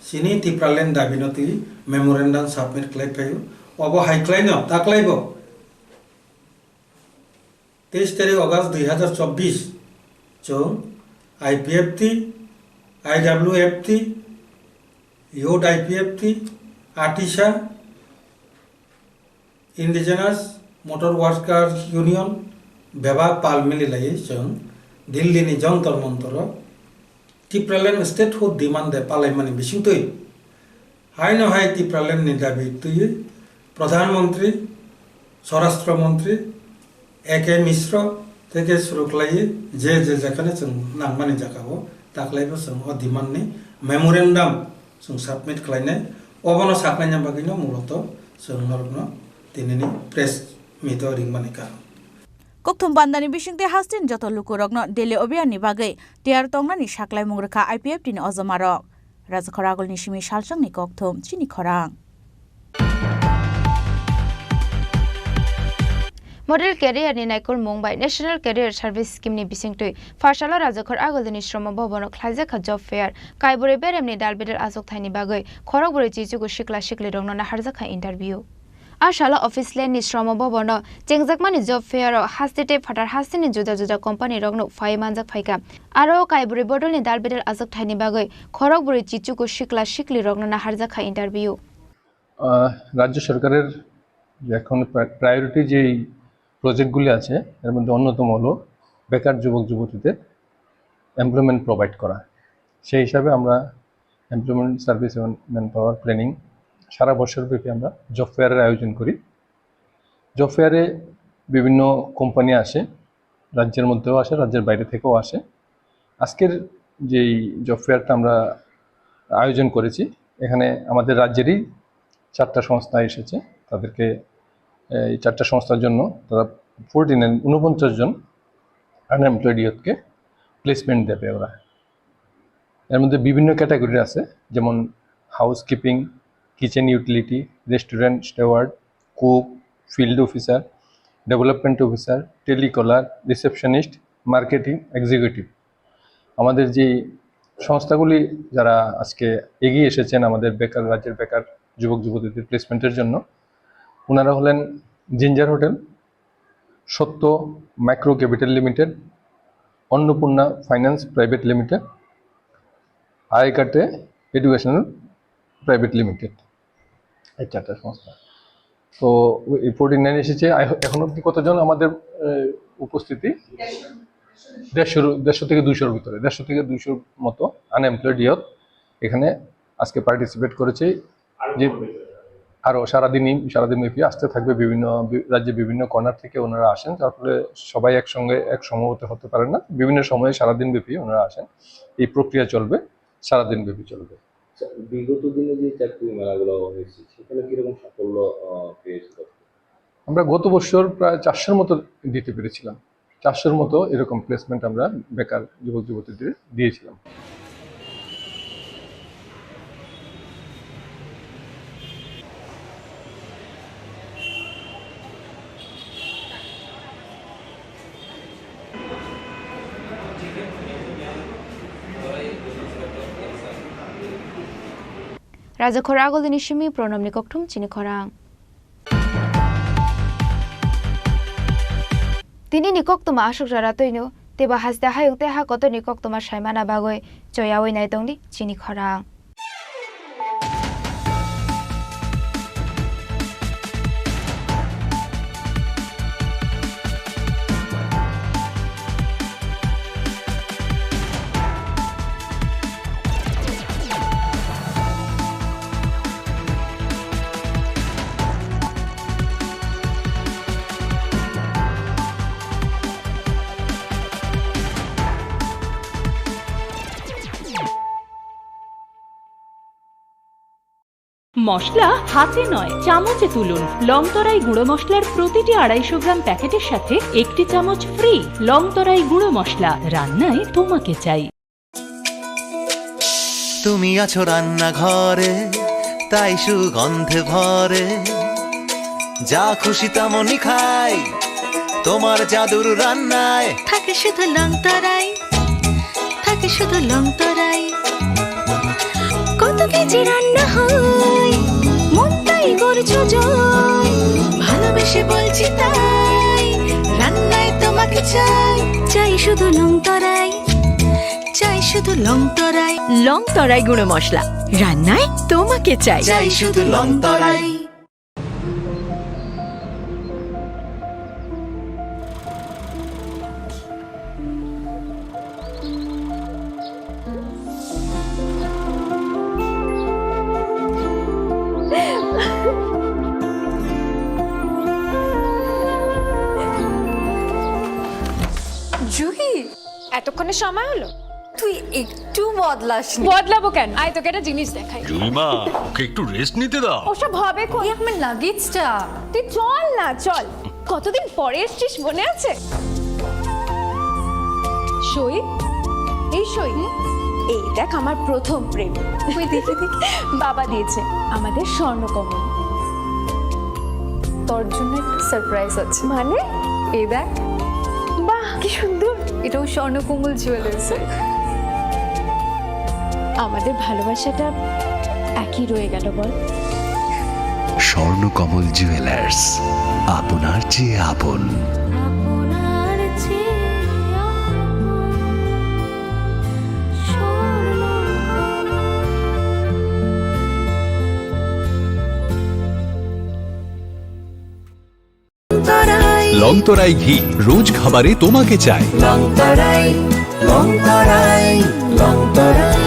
सिनि त्रिपुरालैंड दाबि नति मेमोरेंडम सबमिट खालामफायो अबो हाइक्लाइनो ताक्लाइबो 23 तारिख अगस्त 2024 जों आईपीएफटी आईडब्ल्यूएफटी यूथ आईपीएफटी आर्टिसा इंडिजिनस मोटर वर्कर्स यूनियन बेबा पाल मिलिलायै जों दिल्लीनि Jantar Mantar Tripuraland statehood demand दे पालायमानि बिसिंतै हाय न हाय त्रिपुरालैंडनि दाबि तुयै प्रधानमंत्री स्वराष्ट्र मंत्री एके मिश्र থেকে শুরু খালাयो যে যেখানে जों नांगमानि जागाव ताक्लायबो जों अ डिमांडनि मेमोरेंडम जों सबमिट खालायनाय अबनो साकनायनि बागैनो मूलत जों नरनो दिनैनि प्रेस मिट रिंमानि कारण कक्थुम बान्दानि बिसिंते हास्टिन जत लुकुरगनो दिल्ली अभियाननि बागै टियार तंनानि साक्लाय मुंग्रखा आईपीएफटीनि अजमारक राजखरागलनि सिमी सालसंनि कक्थुम चिनि खरां मडेल कैरियर नि नाइकुल Mumbai national career service scheme नि बिसिंगतै फारसाला राजखर आगलनि श्रम भवन ख्लाइजाखा जब फेयर काइबरे बेरेमनि दालबेदर आजक थाइनि बागै खरगबरे चिचुगु शिकला शिकले रंनो नाहारजाखा इंटरव्यू आशाला ऑफिस लेन नि श्रम भवन चेंगजाकमानि जब फेयर हास्तेटे फाटार हास्तेनि जुदा जुदा कंपनी रंनो फाइ मानजाक फाइका आरो काइबरे बडलनि दालबेदर आजक थाइनि बागै खरगबरे चिचुगु शिकला शिकले रंनो नाहारजाखा इंटरव्यू राज्य सरकारेर এখন প্রায়োরিটি যে প্রজেক্টগুলি আছে এর মধ্যে অন্যতম হলো বেকার যুবক যুবতীদের এমপ্লয়মেন্ট প্রোভাইড করা সেই হিসাবে আমরা এমপ্লয়মেন্ট সার্ভিস এবং ম্যান পাওয়ার প্ল্যানিং সারা বছরব্যাপী আমরা জব ফেয়ারের আয়োজন করি জব ফেয়ারে বিভিন্ন কোম্পানি আসে রাজ্যের মধ্যেও আসে রাজ্যের বাইরে থেকেও আসে আজকের যেই জব ফেয়ারটা আমরা আয়োজন করেছি এখানে আমাদের রাজ্যেরই 4টা সংস্থা এসেছে তাদেরকে এই 4টা সংস্থার জন্য তারা 49 জন আনএমপ্লয়েড ইয়ুথকে প্লেসমেন্ট দেবে ওরা এর মধ্যে বিভিন্ন ক্যাটাগরি আছে যেমন housekeeping kitchen utility restaurant steward cook field officer development officer telecaller receptionist marketing executive আমাদের যে সংস্থাগুলি যারা আজকে এগিয়ে এসেছেন আমাদের বেকার রাজ্যের বেকার যুবক যুবতীদের প্লেসমেন্টের জন্য ওনারা হলেন ginger hotel Satya micro capital limited Annapurna finance private limited আইকাটে এডুকেশনাল প্রাইভেট লিমিটেড এই 4টা সংস্থা তো 49 এসেছে এখন অবধি কতজন আমাদের উপস্থিতি 150 থেকে 200 ভিতরে 150 থেকে 200 মতো আনএমপ্লয়েড ইয়ুথ এখানে আজকে পার্টিসিপেট করেছে যে আরও সারাদিনব্যাপী আসতে থাকবে বিভিন্ন রাজ্যে বিভিন্ন কর্নার থেকে ওনারা আসেন যার ফলে সবাই একসঙ্গে এক সময় হতে পারে না বিভিন্ন সময়ে সারাদিনব্যাপী ওনারা আসেন এই প্রক্রিয়া চলবে সারাদিনব্যাপী চলবে বিগত দিনে যে চাকরি মেলাগুলো হয়েছে সেখানে কিরকম সাফল্য পেয়েছিল আমরা গত বছর প্রায় 400-র মতো দিতে পেরেছিলাম 400-র মতো এরকম প্লেসমেন্ট আমরা বেকার যুবক যুবতীদের দিয়েছিলাম राजखर आगलनि सिमी प्रणमनि कक्थुम चिनि खरां तिनि निकक्तमा आशक जारातैनो তেবা হাসতে হায়ুতে হা কত নিকক তোমার সাইমানা বাগৈ জয়া ওই নাই দংদি চিনি খরাং মশলা হাতে নয় চামচে তুলুন লংতরাই গুঁড়ো মশলার প্রতিটি 250 গ্রাম প্যাকেটের সাথে একটি চামচ ফ্রি। লংতরাই গুঁড়ো মশলা, রান্নায় তোমাকে চাই। তুমি আছো রান্নাঘরে তাই সুগন্ধে ভরে, যা খুশি তেমনই খাই তোমার জাদুর রান্নায়। থাকে শুধু লংতরাই, থাকে শুধু লংতরাই, কত কেজি রান্না হয় মনটাই করছো জয়, ভালোবেসে বলছি তাই রান্নায় তোমাকে চাই, চাই শুধু লংতরাই, চাই শুধু লংতরাই। লংতরাই গুঁড়ো মশলা, রান্নায় তোমাকে চাই, চাই শুধু লংতরাই। জুহি, এতক্ষণে সময় হলো? তুই একটু বদলাস। বদলাবো কেন? আয় তোকে একটা জিনিস দেখাই। জুলিমা, ওকে একটু রেস্ট নিতে দাও। ওসব হবে কই? আমার লাগেজটা। তুই চল না, চল। কতদিন পরে এসেছিস, মনে আছে? সই, এই সই, এই দেখ আমার প্রথম প্রেম। তুই দেখে দেখে বাবা দিয়েছে আমাদের স্বর্ণকমল। তোর জন্য একটা সারপ্রাইজ আছে। মানে? এই দেখ। বাহ, কি সুন্দর। এটাও স্বর্ণকমল জুয়েলার্স। আমাদের ভালোবাসাটা একই রয়ে গেল বল। স্বর্ণকমল জুয়েলার্স, আপনার চেয়ে আপন। লংতরাই ঘি রোজ খাবারে তোমাকে চাই। লংতরাই, লংতরাই, লংতরাই।